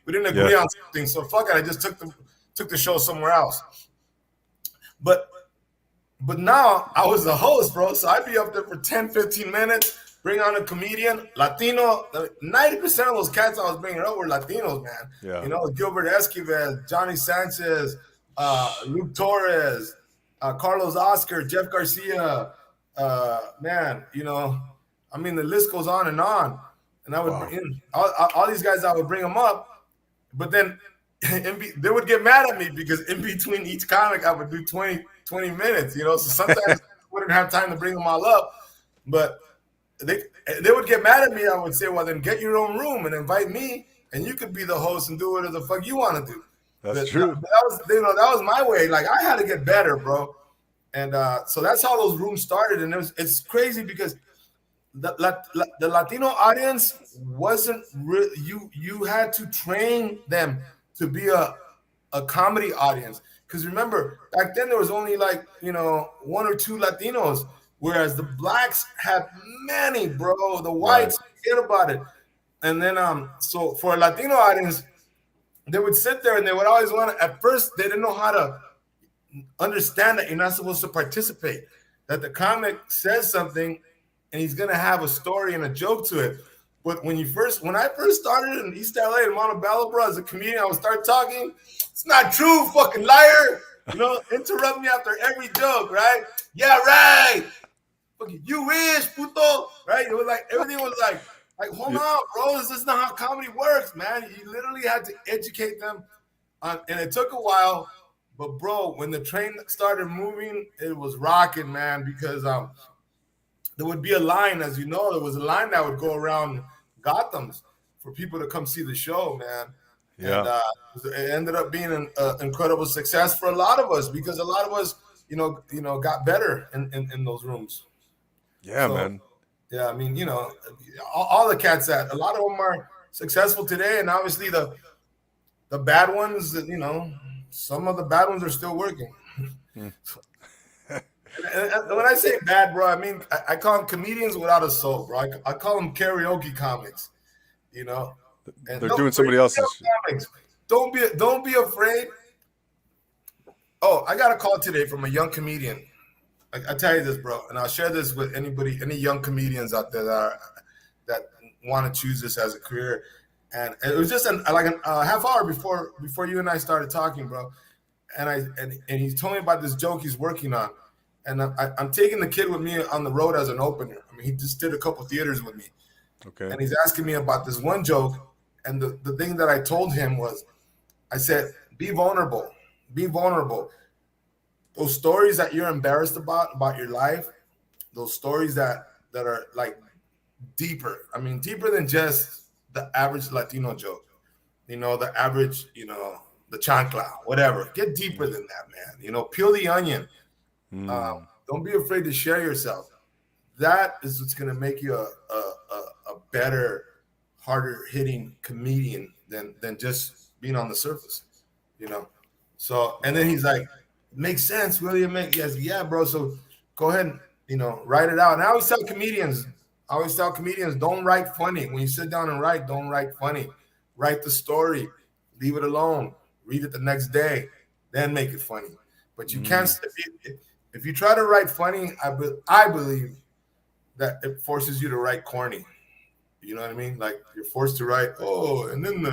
didn't agree on something, so fuck it. I just took the show somewhere else. But But now I was the host, bro. So I'd be up there for 10, 15 minutes, bring on a comedian, Latino. 90% of those cats I was bringing up were Latinos, man. Yeah. You know, Gilbert Esquivel, Johnny Sanchez, Luke Torres, Carlos Oscar, Jeff Garcia. Man, you know, I mean, the list goes on. And I would Wow. bring in all these guys, I would bring them up. But then they would get mad at me because in between each comic, I would do 20 minutes, you know. So sometimes I wouldn't have time to bring them all up. But they would get mad at me. I would say, well, then get your own room and invite me, and you could be the host and do whatever the fuck you want to do. That's true. That was my way. Like, I had to get better, bro. And so that's how those rooms started. And it's crazy because the Latino audience wasn't you had to train them to be a comedy audience. Because remember, back then there was only like, you know, 1 or 2 Latinos, whereas the blacks had many, bro. The whites, forget about it. And then so for a Latino audience, they would sit there and they would always want to, at first they didn't know how to understand that you're not supposed to participate, that the comic says something and he's gonna have a story and a joke to it. But when I first started in East LA in Montebello, bro, as a comedian, I would start talking. It's not true, fucking liar. You know, interrupt me after every joke, right? Yeah, right. Fucking, you wish, puto. Right? It was like everything was like hold on, bro. This is not how comedy works, man. You literally had to educate them, and it took a while. But bro, when the train started moving, it was rocking, man. Because there would be a line, as you know, there was a line that would go around Gotham's for people to come see the show, man. Yeah. And it ended up being an incredible success for a lot of us, because a lot of us, you know, got better in those rooms. Yeah, man. Yeah, I mean, you know, all the cats that a lot of them are successful today, and obviously the bad ones, you know, some of the bad ones are still working. And when I say bad, bro, I mean I call them comedians without a soul, bro. I call them karaoke comics, you know. And they're doing somebody else's comics. Don't be afraid. Oh, I got a call today from a young comedian. I tell you this, bro, and I'll share this with any young comedians out there that want to choose this as a career. And it was just a half hour before you and I started talking, bro. And he told me about this joke he's working on. And I'm taking the kid with me on the road as an opener. I mean, he just did a couple theaters with me. Okay. And he's asking me about this one joke. And the thing that I told him was, I said, be vulnerable. Be vulnerable. Those stories that you're embarrassed about your life, those stories that are like deeper. I mean, deeper than just the average Latino joke. You know, the average, you know, the chancla, whatever. Get deeper than that, man. You know, peel the onion. Don't be afraid to share yourself. That is what's going to make you a better, harder hitting comedian than just being on the surface, you know? So, and then he's like, makes sense, Willie. Yes, yeah, bro. So go ahead and, you know, write it out. And I always tell comedians, don't write funny. When you sit down and write, don't write funny. Write the story, leave it alone, read it the next day, then make it funny. But you can't, if you try to write funny, I believe that it forces you to write corny. You know what I mean? Like, you're forced to write, oh, and then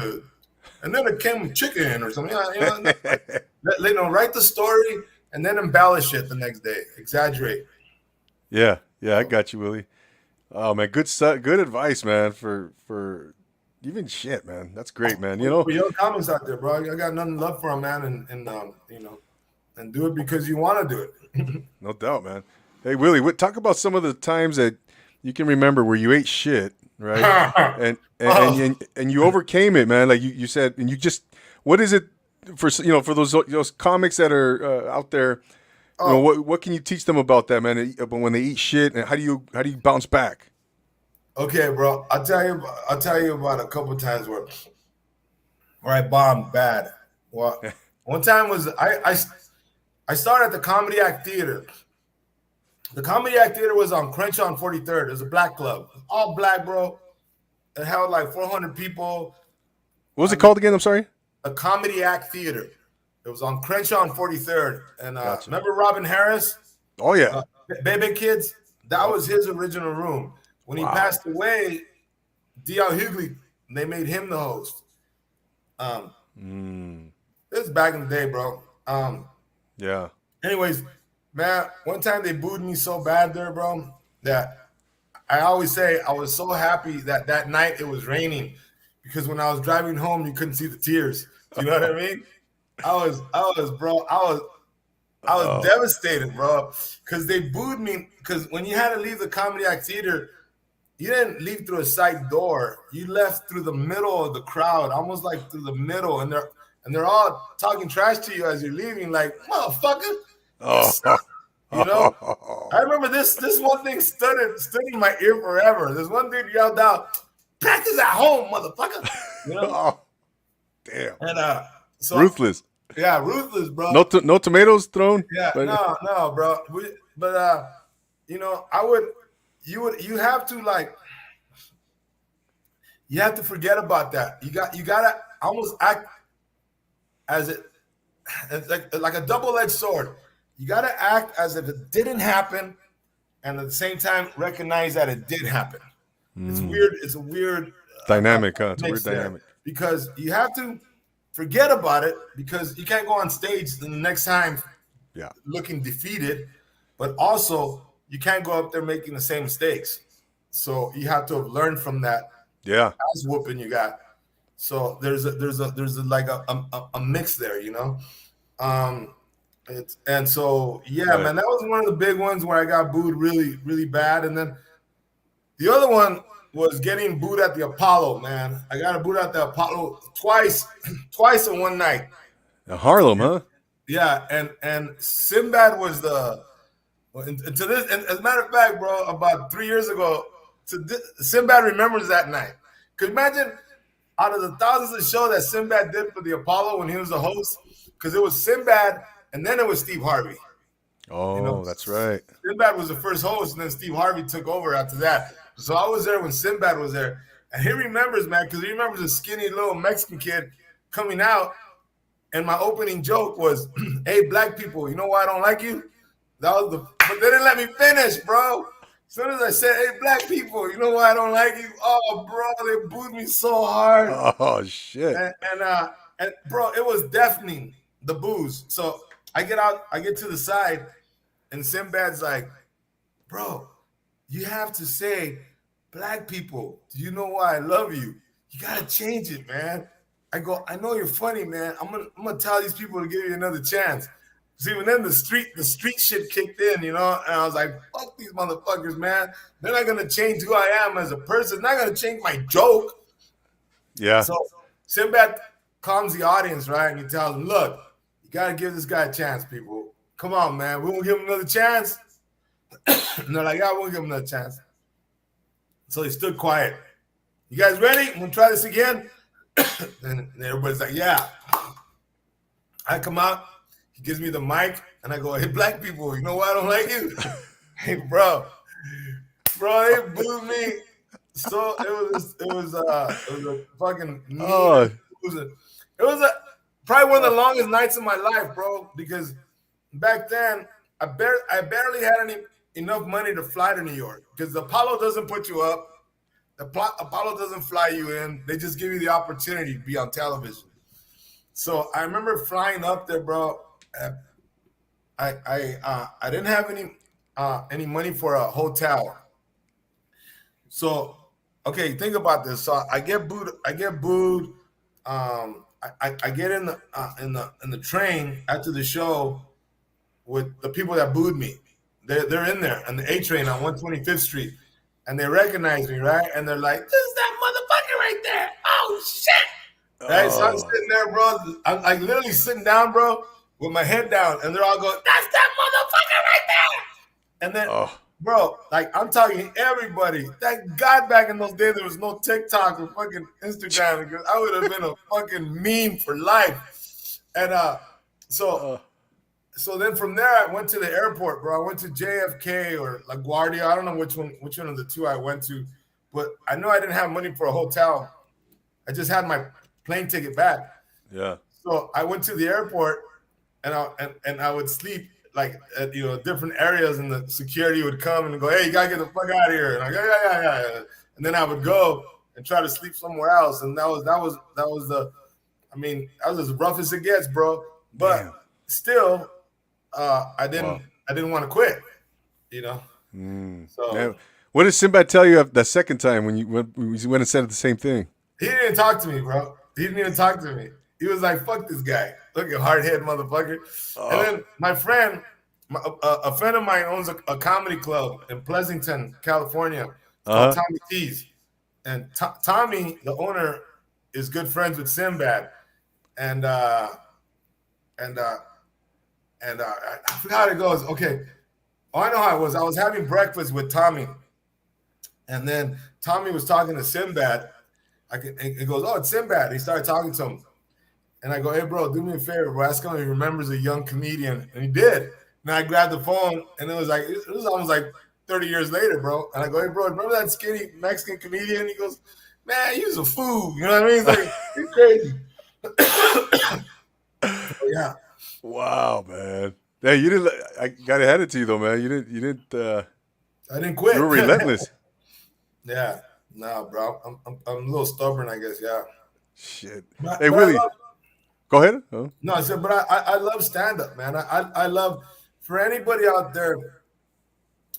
it came with chicken or something. You know, write the story and then embellish it the next day. Exaggerate. Yeah, I got you, Willie. Oh man, good advice, man. For even shit, man. That's great, man. You know, for young comics out there, bro, I got nothing love for them, man. And you know, and do it because you want to do it. No doubt, man. Hey, Willie, talk about some of the times that you can remember where you ate shit, right? and you overcame it, man. Like you said, and you just, what is it for, you know, for those comics that are out there? You know, what can you teach them about that, man? When they eat shit, and how do you bounce back? Okay, bro. I'll tell you about a couple times where I bombed bad. Well, one time was I started at the Comedy Act Theater. The Comedy Act Theater was on Crenshaw and 43rd. It was a black club, all black, bro. It held like 400 people. What was it called again? I'm sorry. A Comedy Act Theater. It was on Crenshaw and 43rd. And Gotcha. Remember Robin Harris? Oh yeah. Bebe Kids, that Yep. was his original room. When he Wow. passed away, D.L. Hughley, they made him the host. Um, Mm. this is back in the day, bro. Yeah. Anyways, man, one time they booed me so bad there, bro, that I always say I was so happy that that night it was raining because when I was driving home, you couldn't see the tears. Do you know what I mean? Bro, I was Oh. devastated, bro, because they booed me. Because when you had to leave the Comedy Act Theater, you didn't leave through a side door. You left through the middle of the crowd, almost like through the middle, and they're all talking trash to you as you're leaving, like motherfucker, you suck. Oh. You know, I remember this one thing stood in my ear forever. This one dude yelled out, "Practice at home, motherfucker." You know, Oh, damn. and so Ruthless. yeah, ruthless, bro. No tomatoes thrown. Yeah, But no, bro. But you know, you have to like, you have to forget about that. You gotta almost act as it's like a double-edged sword. You gotta act as if it didn't happen, and at the same time recognize that it did happen. It's weird. It's a weird dynamic, huh? It's a mix weird there dynamic. because you have to forget about it because you can't go on stage the next time Yeah. looking defeated, but also you can't go up there making the same mistakes. So you have to have learned from that Yeah. ass whooping you got. So there's like a mix there, you know. And so yeah, Right. man, that was one of the big ones where I got booed really bad, and then the other one was getting booed at the Apollo, man. I got booed at the Apollo twice in one night. Harlem, huh? Yeah, and Sinbad was the and to this. And as a matter of fact, bro, about 3 years ago, Sinbad remembers that night. Could imagine out of the thousands of shows that Sinbad did for the Apollo when he was the host, because it was Sinbad and then it was Steve Harvey. Oh, You know, that's right. Sinbad was the first host, and then Steve Harvey took over after that. So I was there when Sinbad was there, and he remembers, man, because he remembers a skinny little Mexican kid coming out, and my opening joke was, "Hey, black people, you know why I don't like you?" That was but they didn't let me finish, bro. As soon as I said, "Hey, black people, you know why I don't like you?" Oh, bro, they booed me so hard, Oh shit. and bro, it was deafening, the boos. So I get to the side, and Sinbad's like, "Bro, you have to say, black people, do you know why I love you? You gotta change it, man." I go, "I know you're funny, man. I'm gonna tell these people to give you another chance." See, when then the street shit kicked in, you know, and I was like, "Fuck these motherfuckers, man. They're not gonna change who I am as a person. They're not gonna change my joke." Yeah. So Sinbad calms the audience, right? And he tells them, "Look, you gotta give this guy a chance, people. Come on, man. We won't give him another chance." And they're like, "Yeah, we'll give him another chance." So they stood quiet. "You guys ready? I'm gonna try this again." And everybody's like, "Yeah." I come out, he gives me the mic, and I go, "Hey, black people, you know why I don't like you?" Hey, bro, they booed me. So it was a fucking mean. Oh. It was a probably one of the longest nights of my life, bro, because back then I barely had enough money to fly to New York because the Apollo doesn't put you up. The Apollo doesn't fly you in. They just give you the opportunity to be on television. So I remember flying up there, bro. I didn't have any money for a hotel. So okay, think about this. So I get booed. I get in the train after the show with the people that booed me. They're in there on the A train on 125th Street, and they recognize me, right? And they're like, "This is that motherfucker right there! Oh shit!" Right? So I'm sitting there, bro. I'm like literally sitting down, bro, with my head down, and they're all going, "That's that motherfucker right there!" And then, bro, like I'm talking everybody. Thank God back in those days there was no TikTok or fucking Instagram because I would have been a fucking meme for life. And so then from there I went to the airport, bro. I went to JFK or LaGuardia. I don't know which one of the two I went to, but I know I didn't have money for a hotel. I just had my plane ticket back. Yeah. So I went to the airport and I would sleep different areas, and the security would come and go, "Hey, you gotta get the fuck out of here." And I go, "Yeah." And then I would go and try to sleep somewhere else, and that was as rough as it gets, bro. But Damn. still, I didn't want to quit, So Man, what did Sinbad tell you the second time when you went and said the same thing? he didn't talk to me, bro. He didn't even talk to me. He was like, "Fuck this guy. Look at hard-head motherfucker." And then my friend, a friend of mine owns a comedy club in Pleasanton, California. It's called Tommy T's. And Tommy, the owner, is good friends with Sinbad. And I forgot how it goes. Okay. Oh, I know how it was. I was having breakfast with Tommy. And then Tommy was talking to Sinbad. He goes, "Oh, it's Sinbad." He started talking to him. And I go, "Hey, bro, do me a favor, bro. Ask him if he remembers a young comedian." And he did. And I grabbed the phone, and it was almost like 30 years later, bro. And I go, "Hey, bro, remember that skinny Mexican comedian?" He goes, "Man, he was a fool." You know what I mean? He's like, he's crazy. So, yeah. Wow, man. Yeah, you didn't. I gotta hand it to you though, man. You didn't. I didn't quit. You were relentless. Yeah. No, bro. I'm a little stubborn, I guess. Yeah. Shit. Hey, Willie. Go ahead. Oh. No, I said, but I love stand-up, man. I love, for anybody out there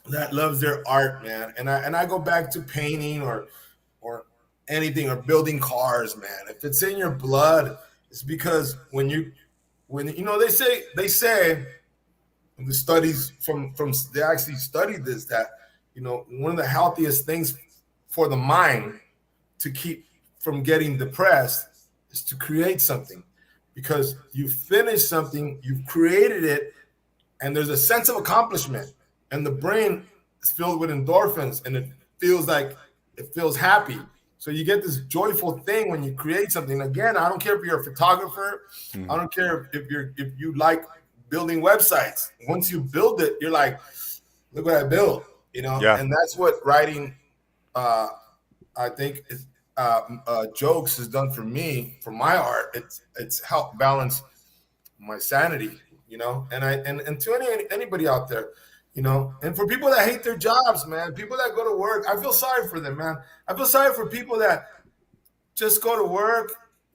that loves their art, man. And I go back to painting or anything, or building cars, man. If it's in your blood, it's because when they say the studies from they actually studied this, that one of the healthiest things for the mind to keep from getting depressed is to create something, because you finish something, you've created it, and there's a sense of accomplishment, and the brain is filled with endorphins, and it feels happy. So you get this joyful thing when you create something. Again, I don't care if you're a photographer. I don't care if you like building websites. Once you build it, you're like, "Look what I built," Yeah. And that's what writing, I think, is jokes has done for me, for my art. It's helped balance my sanity, and to anybody out there, and for people that hate their jobs, man, people that go to work, I feel sorry for them, man. I feel sorry for people that just go to work,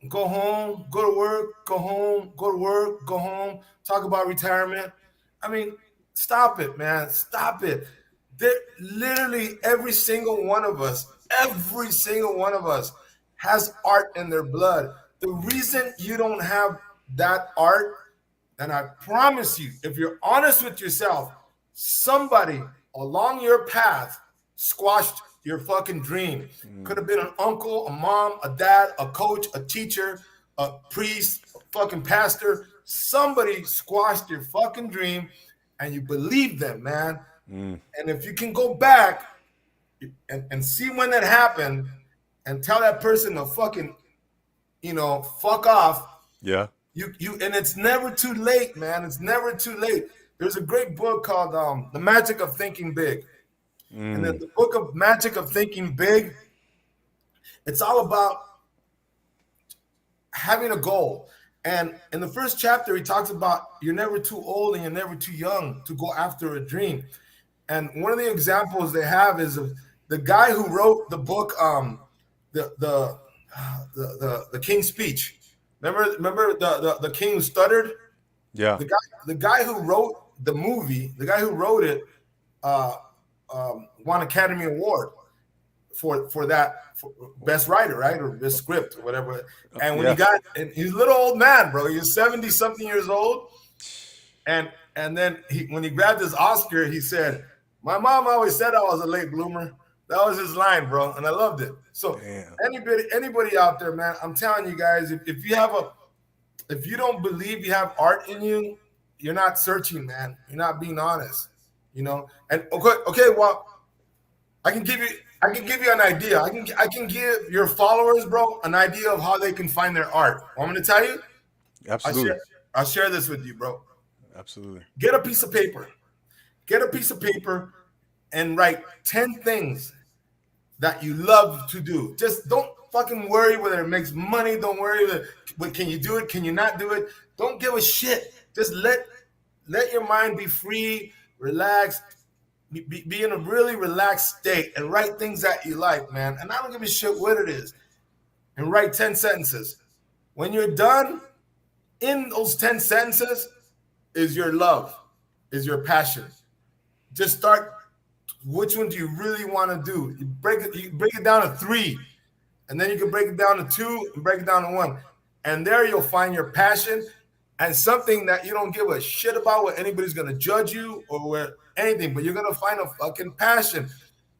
go home, go to work, go home, go to work, go home, talk about retirement. I mean, stop it, man. Stop it. Literally every single one of us has art in their blood. The reason you don't have that art, and I promise you, if you're honest with yourself, somebody along your path squashed your fucking dream. Could have been an uncle, a mom, a dad, a coach, a teacher, a priest, a fucking pastor. Somebody squashed your fucking dream, and you believe them, man. And if you can go back and see when that happened and tell that person to fucking, fuck off. Yeah. And it's never too late, man. It's never too late. There's a great book called The Magic of Thinking Big. And then the book of Magic of Thinking Big, it's all about having a goal. And in the first chapter, he talks about you're never too old and you're never too young to go after a dream. And one of the examples they have is of the guy who wrote the book, the King's Speech. Remember the king who stuttered? Yeah. The guy who wrote the movie, the guy who wrote it, won Academy Award for best writer, right, or best script or whatever. And when he's a little old man, bro. He was 70 something years old, and then when he grabbed his Oscar, he said, "My mom always said I was a late bloomer." That was his line, bro, and I loved it. So anybody out there, man, I'm telling you guys, if you don't believe you have art in you, you're not searching, man. You're not being honest, And okay, well, I can give you an idea. I can give your followers, bro, an idea of how they can find their art. Want me to tell you? Absolutely. I'll share this with you, bro. Absolutely. Get a piece of paper. And write 10 things that you love to do. Just don't fucking worry whether it makes money. Don't worry whether can you do it, can you not do it. Don't give a shit. Just let let your mind be free, relaxed, be in a really relaxed state and write things that you like, man. And I don't give a shit what it is. And write 10 sentences. When you're done, in those 10 sentences is your love, is your passion. Just start. Which one do you really want to do? You break it down to 3, and then you can break it down to 2 and break it down to 1. And there you'll find your passion and something that you don't give a shit about what anybody's going to judge you or where anything, but you're going to find a fucking passion.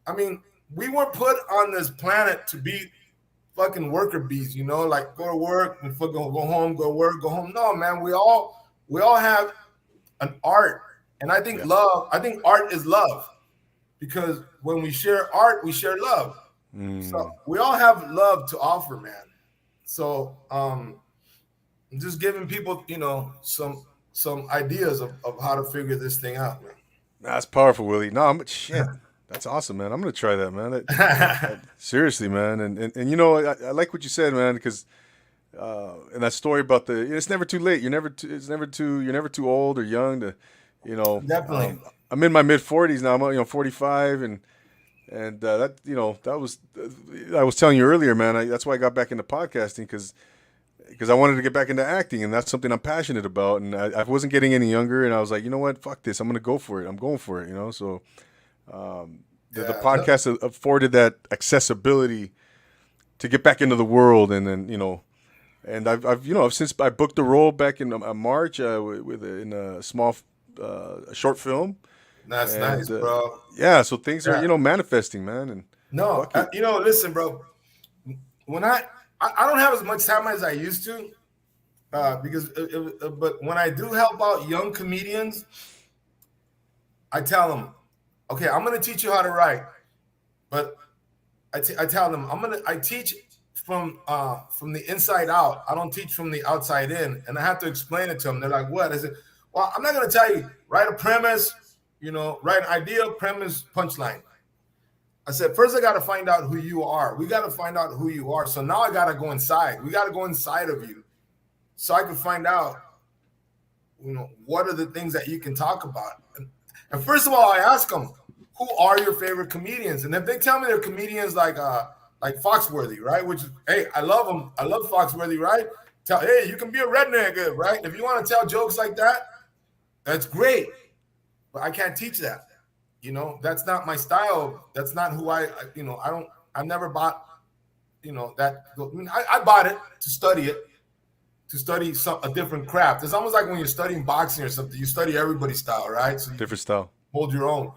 I mean, we were put on this planet to be fucking worker bees, you know, like go to work and fucking go home, go to work, go home. No, man, we all have an art. And I think I think art is love. Because when we share art, we share love. So we all have love to offer, man. So I'm just giving people, you know, some ideas of how to figure this thing out, man. That's powerful, Willie. No, shit. That's awesome, man. I'm gonna try that, man. Seriously, man. And you know, I like what you said, man, because and that story about it's never too late. You're never too old or young to, you know. Definitely. I'm in my mid 40s now. I'm 45, and that, you know, that was I was telling you earlier, man. That's why I got back into podcasting because I wanted to get back into acting, and that's something I'm passionate about. And I wasn't getting any younger, and I was like, you know what, fuck this, I'm gonna go for it. I'm going for it, you know. So the podcast afforded that accessibility to get back into the world, and then, you know. And I've since I booked a role back in March in a small short film. That's nice, bro. Yeah, so things are, you know, manifesting, man. And no, you know, listen, bro. When I don't have as much time as I used to, because but when I do help out young comedians, I tell them, okay, I'm gonna teach you how to write, but I tell them I teach from the inside out. I don't teach from the outside in, and I have to explain it to them. They're like, "What?" I said, "Well, I'm not gonna tell you write a premise, you know, write an idea, premise, punchline." I said, first I got to find out who you are. We got to find out who you are. So now I got to go inside. We got to go inside of you, so I can find out, you know, what are the things that you can talk about. And first of all, I ask them, who are your favorite comedians? And if they tell me they're comedians like Foxworthy, right? Which is, hey, I love them. I love Foxworthy, right? Hey, you can be a redneck, right? If you want to tell jokes like that, that's great. But I can't teach that. You know, that's not my style. That's not who you know, I've never bought, you know, that. I mean, I bought it to study a different craft. It's almost like when you're studying boxing or something, you study everybody's style, right? So different style. Hold your own.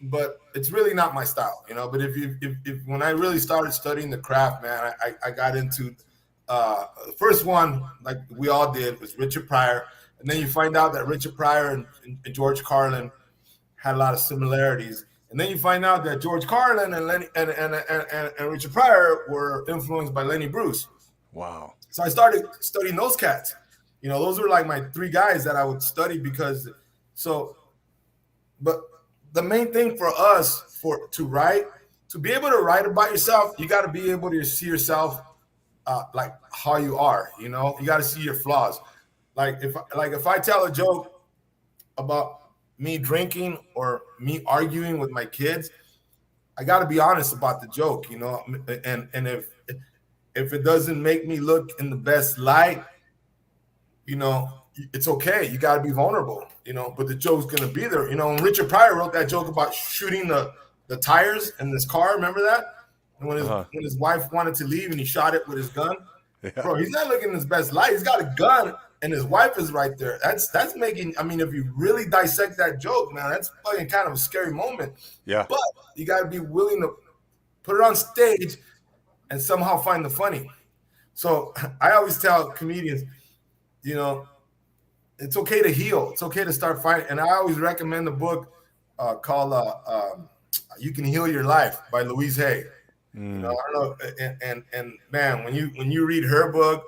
But it's really not my style, you know. But if when I really started studying the craft, man, I got into the first one, like we all did, was Richard Pryor. And then you find out that Richard Pryor and George Carlin had a lot of similarities. And then you find out that George Carlin and Richard Pryor were influenced by Lenny Bruce. Wow. So I started studying those cats. You know, those were like my 3 guys that I would study but the main thing for us to be able to write about yourself, you got to be able to see yourself like how you are, you know. You got to see your flaws. Like if I tell a joke about me drinking or me arguing with my kids, I got to be honest about the joke, you know. And if it doesn't make me look in the best light, you know, it's okay. You got to be vulnerable, you know. But the joke's gonna be there, you know. And Richard Pryor wrote that joke about shooting the tires in this car. Remember that? And when his wife wanted to leave and he shot it with his gun, bro, he's not looking in his best light. He's got a gun. And his wife is right there. That's making. I mean, if you really dissect that joke, man, that's fucking kind of a scary moment. Yeah. But you got to be willing to put it on stage and somehow find the funny. So I always tell comedians, you know, it's okay to heal. It's okay to start fighting. And I always recommend a book called "You Can Heal Your Life" by Louise Hay. You know, I don't know. And man, when you read her book,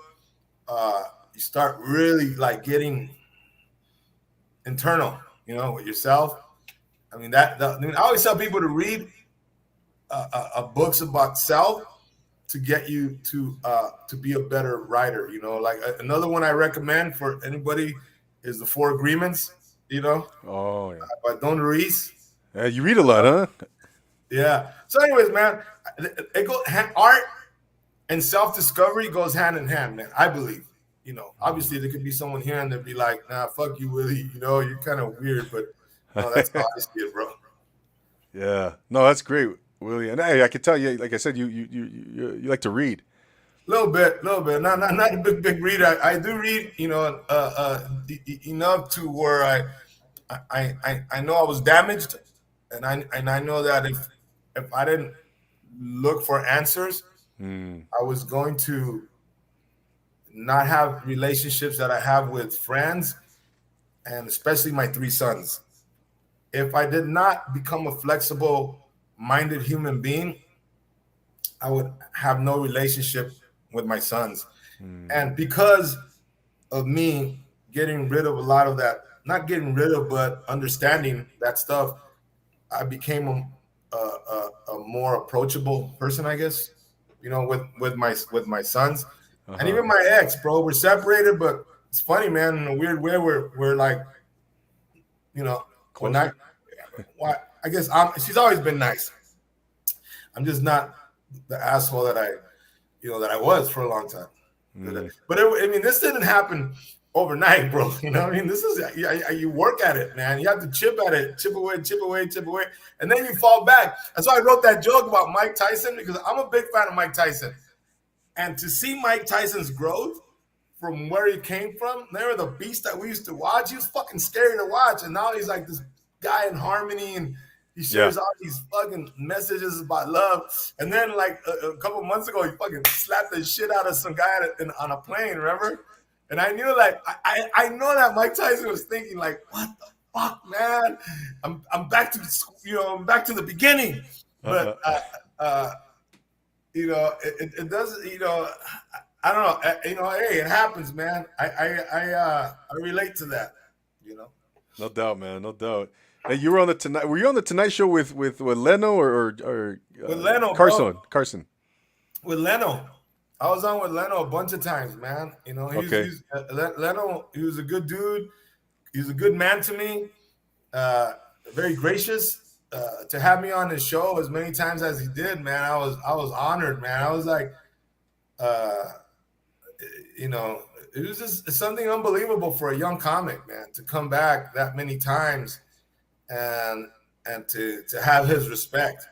you start really like getting internal, you know, with yourself. I mean, I always tell people to read books about self to get you to be a better writer. You know, like another one I recommend for anybody is The 4 Agreements. you know, Oh yeah. by Don Ruiz. You read a lot, huh? Yeah. So, anyways, man, it go art and self discovery goes hand in hand, man. I believe. You know, obviously there could be someone here and they'd be like, "Nah, fuck you, Willie. You know, you're kind of weird," but no, that's how I see it, bro. Yeah. No, that's great, Willie. And hey, I can tell you, like I said, you like to read. A little bit. Not a big reader. I do read, you know, enough to where I know I was damaged, and I know that if I didn't look for answers, Mm. I was going to not have relationships that I have with friends, and especially my three sons. If I did not become a flexible minded human being, I would have no relationship with my sons. Mm. And because of me getting rid of a lot of that, not getting rid of, but understanding that stuff, I became a more approachable person, I guess. You know, with my sons, and Uh-huh. even my ex, bro. We're separated, but it's funny, man. In a weird way, we're like, you know, we're not. Closer. Why? I guess she's always been nice. I'm just not the asshole that that I was for a long time. Mm. But I mean, this didn't happen overnight, bro. You know what I mean? This is you work at it, man. You have to chip at it, chip away, chip away, chip away, and then you fall back. That's why I wrote that joke about Mike Tyson, because I'm a big fan of Mike Tyson, and to see Mike Tyson's growth from where he came from, they were the beast that we used to watch. He was fucking scary to watch, and now he's like this guy in harmony, and he Yeah. shares all these fucking messages about love. And then, like a couple months ago, he fucking slapped the shit out of some guy on a plane. Remember? And I knew, like, I know that Mike Tyson was thinking, like, what the fuck, man? I'm back to I'm back to the beginning. But it doesn't. I don't know. Hey, it happens, man. I relate to that. You know. No doubt, man. No doubt. Hey, you were on the tonight. Were you on the Tonight Show with Leno or With Leno, Carson? bro. Carson. With Leno, I was on with Leno a bunch of times, man. You know, Okay. Leno. He was a good dude. He was a good man to me. Very gracious to have me on his show as many times as he did, man. I was honored, man. I was like, uh, it was just something unbelievable for a young comic, man, to come back that many times and to have his respect,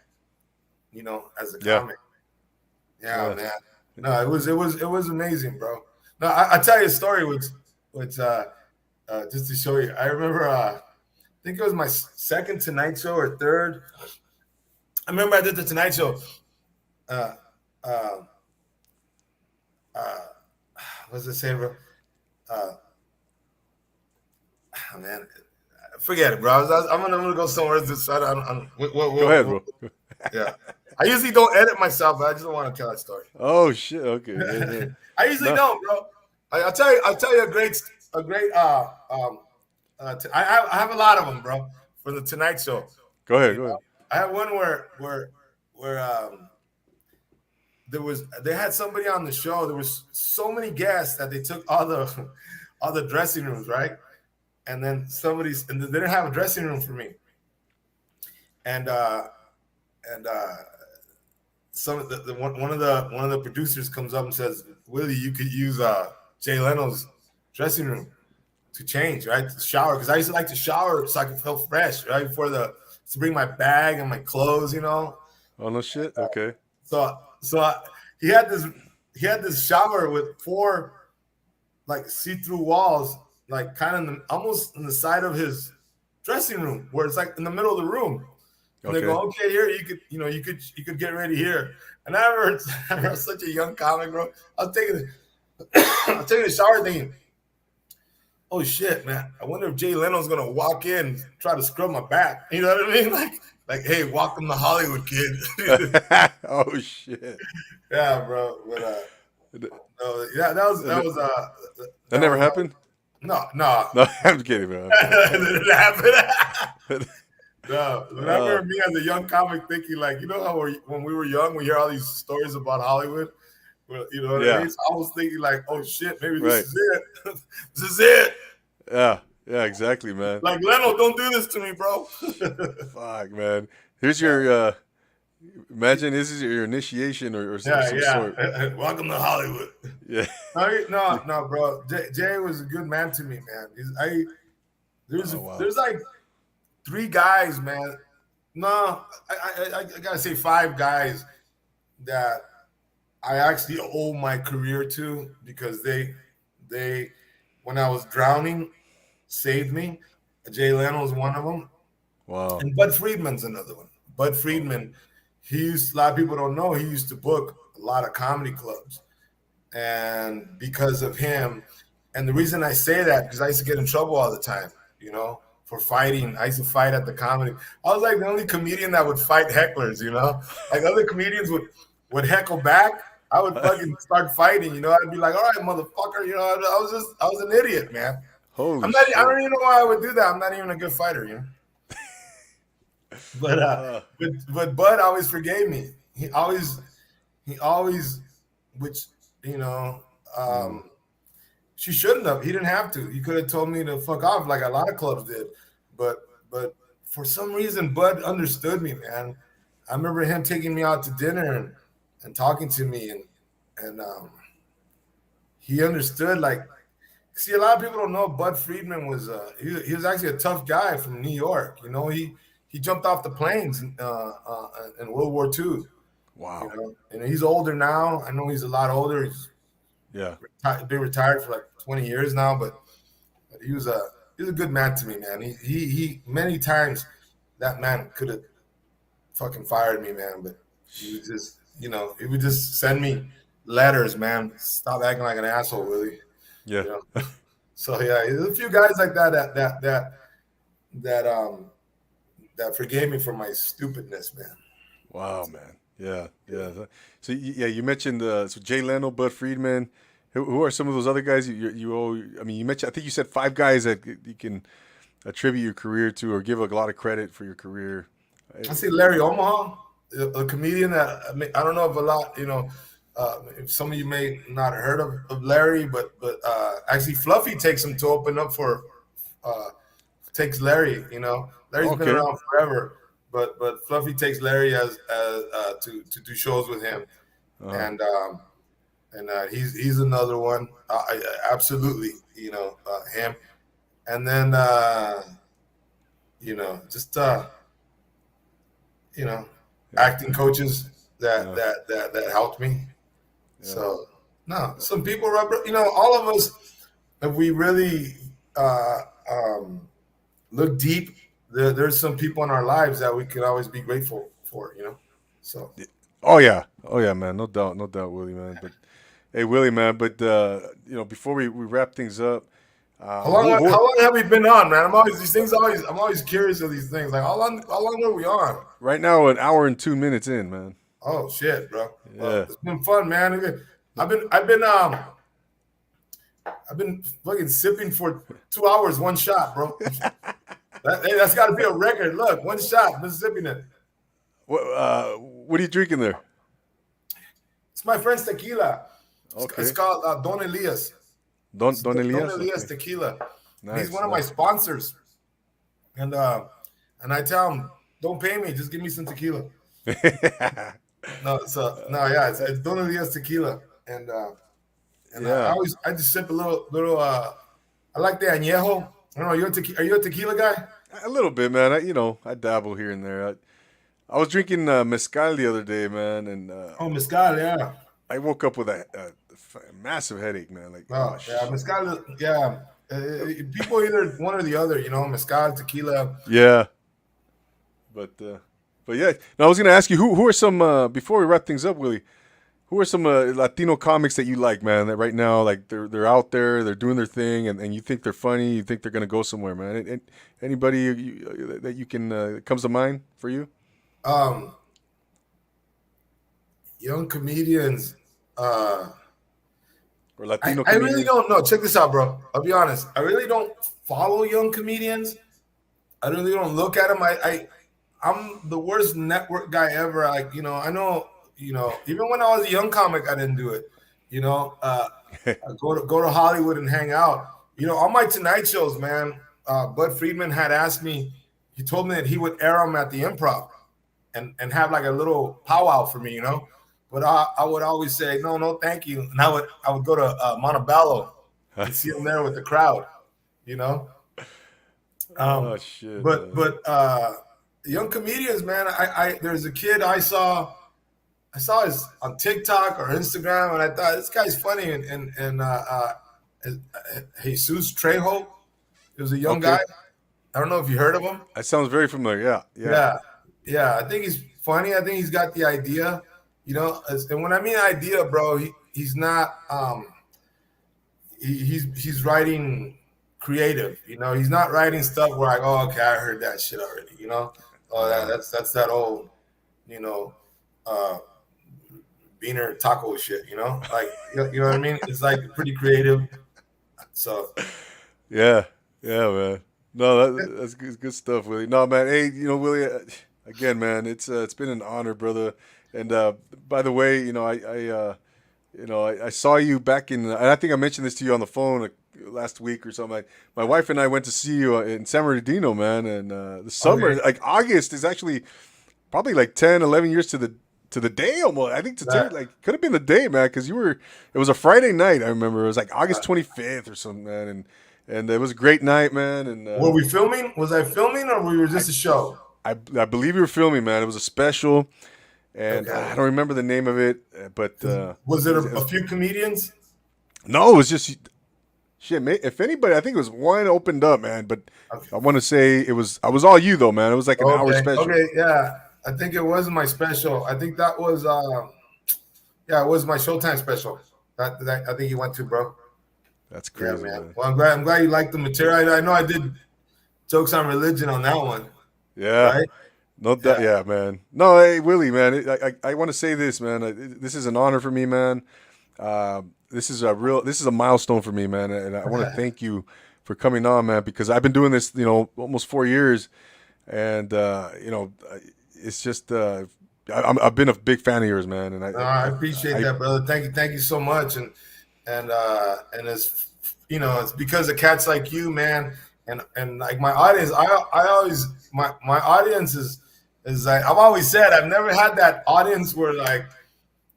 as a Yeah. comic. Yeah, Yeah. man. No, it was amazing, bro. No, I tell you a story which just to show you. I remember I think it was my second Tonight Show or third. I remember I did the Tonight Show. Uh, uh, uh, what's it say, bro? Man, forget it, bro. I'm gonna go somewhere to decide on Go ahead, bro. yeah. I usually don't edit myself, but I just don't want to tell that story. Oh shit. Okay. Yeah, yeah. I usually No. don't, bro. I'll tell you a great I have a lot of them, bro, for the Tonight Show. Go ahead. You Go ahead. know? I have one where they had somebody on the show. There was so many guests that they took all the dressing rooms, right? And then they didn't have a dressing room for me. And some of one of the producers comes up and says, "Willie, you could use Jay Leno's dressing room to change, right? To shower, because I used to like to shower so I could feel fresh, right? To bring my bag and my clothes, Oh no shit. Okay. So he had this shower with four like see-through walls, like kind of almost in the side of his dressing room, where it's like in the middle of the room. And they go, okay, here you could get ready here. And I remember such a young comic, bro. I was taking a shower thinking, oh shit, man. I wonder if Jay Leno's gonna walk in and try to scrub my back. You know what I mean? Like, hey, welcome to Hollywood, kid. Oh shit. Yeah, bro. But no, yeah, That never happened. No. No, I'm kidding, bro. It didn't happen. No, but I remember me as a young comic thinking, like, how when we were young, we hear all these stories about Hollywood. Well, you know what I mean? So I was thinking, like, oh shit, maybe this Right. is it. This is it. Yeah. Yeah, exactly, man. Like Leno, don't do this to me, bro. Fuck, man. Here's Yeah, your imagine this is your initiation or yeah, some sort. yeah. Welcome to Hollywood. Yeah. No, no, bro. Jay was a good man to me, man. Oh wow. There's like three guys, man. No, I gotta say five guys that I actually owe my career to because they when I was drowning saved me. Jay Leno was one of them, Wow. and Bud Friedman's another one. Bud Oh, Friedman, a lot of people don't know he used to book a lot of comedy clubs, and because of him, and the reason I say that because I used to get in trouble all the time, for fighting. I used to fight at the comedy. I was like the only comedian that would fight hecklers, like other comedians would heckle back. I would fucking start fighting, I'd be like, all right, motherfucker, I was an idiot, man. holy I shit. don't even know why I would do that. I'm not even a good fighter. But Uh, Bud always forgave me. He always, which you know, mm, she shouldn't have. He didn't have to. He could have told me to fuck off like a lot of clubs did. But for some reason, Bud understood me, man. I remember him taking me out to dinner and talking to me and he understood. Like, see, a lot of people don't know Bud Friedman was he was actually a tough guy from New York. He jumped off the planes in World War II. wow. And he's older now. I know he's a lot older. He's Yeah. been retired for like 20 years now, but he was a good man to me, man. He many times that man could have fucking fired me, man, but he would just he would just send me letters, man. Stop acting like an asshole, Willie. Yeah. You know. So yeah, there's a few guys like that that forgave me for my stupidness, man. Wow, man. Yeah. Yeah. So yeah, you mentioned so Jay Leno, Bud Friedman. Who are some of those other guys you owe? I mean, you mentioned. I think you said five guys that you can attribute your career to or give a lot of credit for your career. I see Larry Omaha, a comedian that I don't know if a lot, if some of you may not have heard of Larry, but actually Fluffy takes him to open up for takes Larry. Larry's been Okay. around forever, but Fluffy takes Larry as to do shows with him, Uh-huh. and he's another one. Absolutely, him, and then just Yeah. acting coaches that Yeah. that helped me. Yeah. So no, some people, all of us, if we really look deep, there's some people in our lives that we could always be grateful for. So Oh yeah. Oh yeah, man. No doubt, Willie, man. But hey, Willie, man. But before we wrap things up, how long have we been on, man? I'm always curious of these things. Like how long were we on? right now an hour and 2 minutes in, man. Oh shit, bro. Well, Yeah. it's been fun, man. I've been fucking sipping for 2 hours, one shot, bro. That's got to be a record. Look, one shot, been sipping it. What are you drinking there? It's my friend's tequila. Okay. It's called Don Elias. It's Don Don Elias. Elias Okay. tequila. Nice. He's one of my sponsors, and I tell him, don't pay me, just give me some tequila. Yeah, it's Don Elias tequila, and Yeah. I just sip a little. I like the añejo. I don't know. Are you a tequila guy? A little bit, man. I dabble here and there. I was drinking mezcal the other day, man, and Oh, mezcal, yeah. I woke up with a massive headache, man. Like, Oh, oh, yeah, mezcal, yeah. People either one or the other, mezcal, tequila. yeah. But yeah. Now I was gonna ask you who are some before we wrap things up, Willie. Who are some Latino comics that you like, man? That right now, like they're out there, they're doing their thing, and you think they're funny, you think they're gonna go somewhere, man. Anybody that you can comes to mind for you? Um, Young comedians. Or Latino I really comedians? don't know. Check this out, bro. I'll be honest. I really don't follow young comedians. I really don't look at them. I'm the worst network guy ever. I know, even when I was a young comic, I didn't do it. I go to Hollywood and hang out. On my Tonight shows, man. Bud Friedman had asked me. He told me that he would air them at the Improv and have like a little powwow for me, But I would always say no, no, thank you, and I would go to Montebello and see him there with the crowd, you know. Oh Um, shit, man. but young comedians, man. I there's a kid I saw his on TikTok or Instagram, and I thought this guy's funny. Jesus Trejo, he was a young guy. Okay, I don't know if you heard of him. that sounds very familiar. Yeah, yeah. Yeah, yeah. I think he's funny. I think he's got the idea. And when I mean idea, bro, he's not. He's writing creative. He's not writing stuff where like, oh, okay, I heard that shit already. Oh, that's that old, you know, uh, beaner taco shit. Like you know what I mean. It's like pretty creative. So Yeah, yeah, man. No, that's good stuff, Willie. No, man. Hey, Willie. Again, man, it's been an honor, brother. And by the way, I saw you back in. And I think I mentioned this to you on the phone last week or something. My wife and I went to see you in San Bernardino, man. And the summer, okay, like August, is actually probably like 10, 11 years to the day almost. I think that, like could have been the day, man, because it was a Friday night. I remember it was like August 25th or something, man, and it was a great night, man. And were we filming? Was I filming or we were just a show? I believe you were filming, man. It was a special, and Okay. I don't remember the name of it, but Was it a few comedians? no, it was just shit. If anybody, I think it was one opened up, man. But Okay. I want to say I was all you though, man. It was like an hour Okay. special. Okay. Yeah. I think it was my special. I think that was yeah, it was my Showtime special. That I think you went to, bro. That's Yeah, crazy, man. man. Well, I'm glad you liked the material. I know I did jokes on religion on that one, Yeah. right? No, Yeah. yeah, man. No, hey, Willie, man. I want to say this, man. This is an honor for me, man. This is a milestone for me, man. And I want to thank you for coming on, man, because I've been doing this, almost 4 years, and it's just I've been a big fan of yours, man. And I appreciate I that, brother. Thank you so much. And it's because of cats like you, man. And like my audience, I always my audience is like I've always said I've never had that audience where like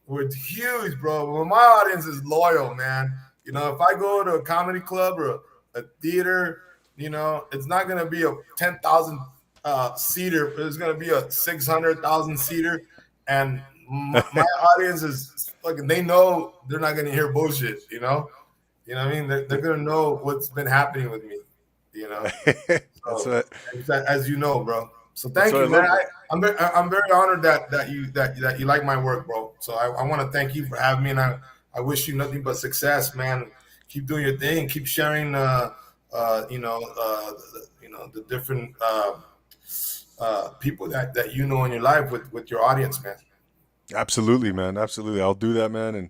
we're huge, bro. But my audience is loyal, man. If I go to a comedy club or a theater, it's not gonna be a 10,000 seater. It's gonna be a 600,000 seater, and my audience is fucking. They know they're not gonna hear bullshit. You know what I mean? They're gonna know what's been happening with me. You know. that's So what as you know, bro. So that's thank what I you, man. love. I'm very honored that you like my work, bro. So I want to thank you for having me, and I wish you nothing but success, man. Keep doing your thing. Keep sharing, the different people that you know in your life with your audience, man. Absolutely, man. Absolutely, I'll do that, man.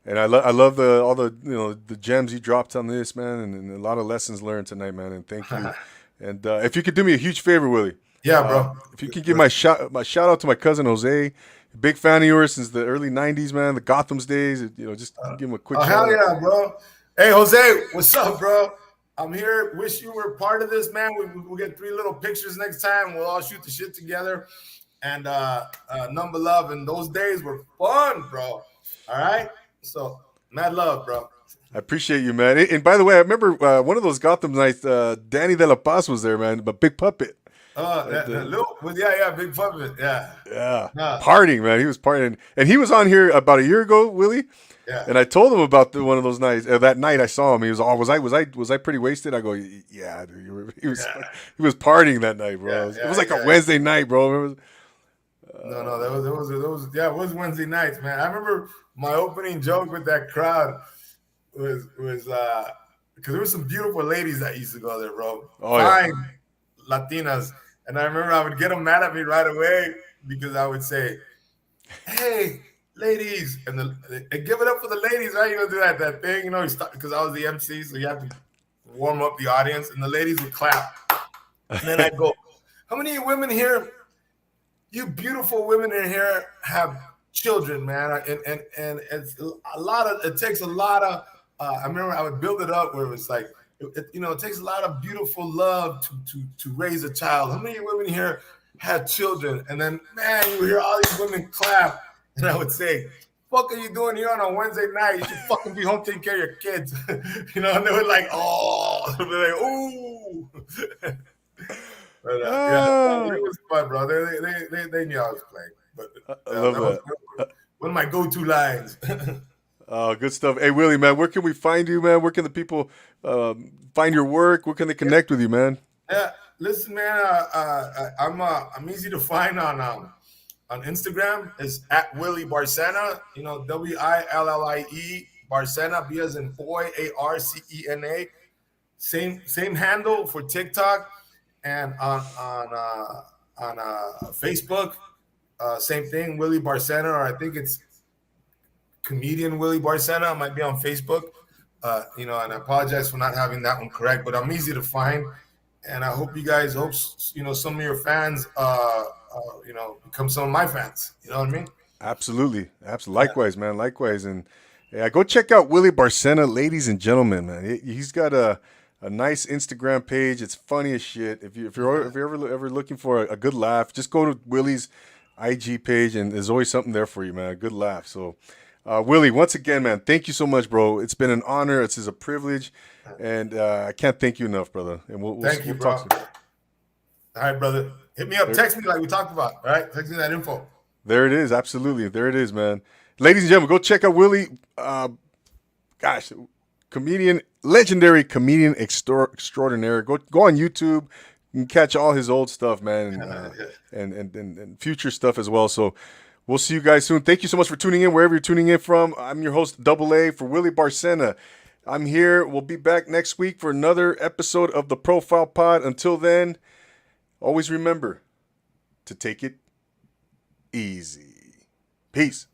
And I love all the the gems you dropped on this, man, and a lot of lessons learned tonight, man. And thank you. And if you could do me a huge favor, Willie, Yeah, bro. if you could give my shout out to my cousin Jose, big fan of yours since the early '90s, man, the Gotham's days. Just give him a quick Oh, shout hell out. yeah, bro. Hey, Jose, what's up, bro? I'm here. Wish you were part of this, man. We'll get 3 little pictures next time. We'll all shoot the shit together. And number love. And those days were fun, bro. All right? So, mad love, bro. I appreciate you, man. And by the way, I remember one of those Gotham nights. Danny De La Paz was there, man, but Big Puppet. Yeah, big puppet. Yeah. Yeah, Yeah. partying, man. He was partying, and he was on here about a year ago, Willie. Yeah. And I told him about one of those nights. That night I saw him. He was, "Oh, was I pretty wasted?" I go, "Yeah, dude." Yeah. He was partying that night, bro. Yeah, It was like yeah. a Wednesday night, bro. No, it was Wednesday nights, man. I remember my opening joke with that crowd was because there were some beautiful ladies that used to go there, bro. Oh, yeah. Fine Latinas. And I remember I would get them mad at me right away because I would say, "Hey, ladies," and give it up for the ladies, right? Do that thing, because I was the MC, so you have to warm up the audience, and the ladies would clap. And then I'd go, "How many women here, you beautiful women in here, have children, man?" And it's a lot of, it takes a lot of, I remember I would build it up where it was like, it takes a lot of beautiful love to raise a child. How many women here had children? And then, man, you hear all these women clap, and I would say, "Fuck are you doing here on a Wednesday night? You should fucking be home taking care of your kids." And they were like, "Oh," they're like, "Ooh." But, yeah, it was fun, bro. They knew I was playing. But I love that was one of my go-to lines. Oh, good stuff. Hey, Willie, man, where can we find you, man? Where can the people find your work? Where can they connect with you, man? Yeah, listen, man. I'm easy to find on Instagram. Is at Willie Barcena. Willie Barcena. B as in boy. Arcena. Same handle for TikTok, and on Facebook. Same thing, Willie Barcena, or I think it's comedian Willie Barcena. Might be on Facebook. And I apologize for not having that one correct, but I'm easy to find. And I hope you guys, some of your fans, become some of my fans. You know what I mean? Absolutely. Likewise, man. Likewise. And yeah, go check out Willie Barcena, ladies and gentlemen, man. He's got a nice Instagram page. It's funny as shit. If you're ever looking for a good laugh, just go to Willie's IG page, and there's always something there for you, man. A good laugh. So, Willie, once again, man, thank you so much, bro. It's been an honor. It's a privilege, and I can't thank you enough, brother. And we'll bro. talk soon. All right, brother. Hit me up. Text me like we talked about. All right, text me that info. There it is. Absolutely. There it is, man. Ladies and gentlemen, go check out Willie. Legendary comedian extraordinaire. Go on YouTube. You can catch all his old stuff, man, and future stuff as well. So we'll see you guys soon. Thank you so much for tuning in, wherever you're tuning in from. I'm your host, Double A, for Willie Barcena. I'm here. We'll be back next week for another episode of the Profile Pod. Until then, always remember to take it easy. Peace.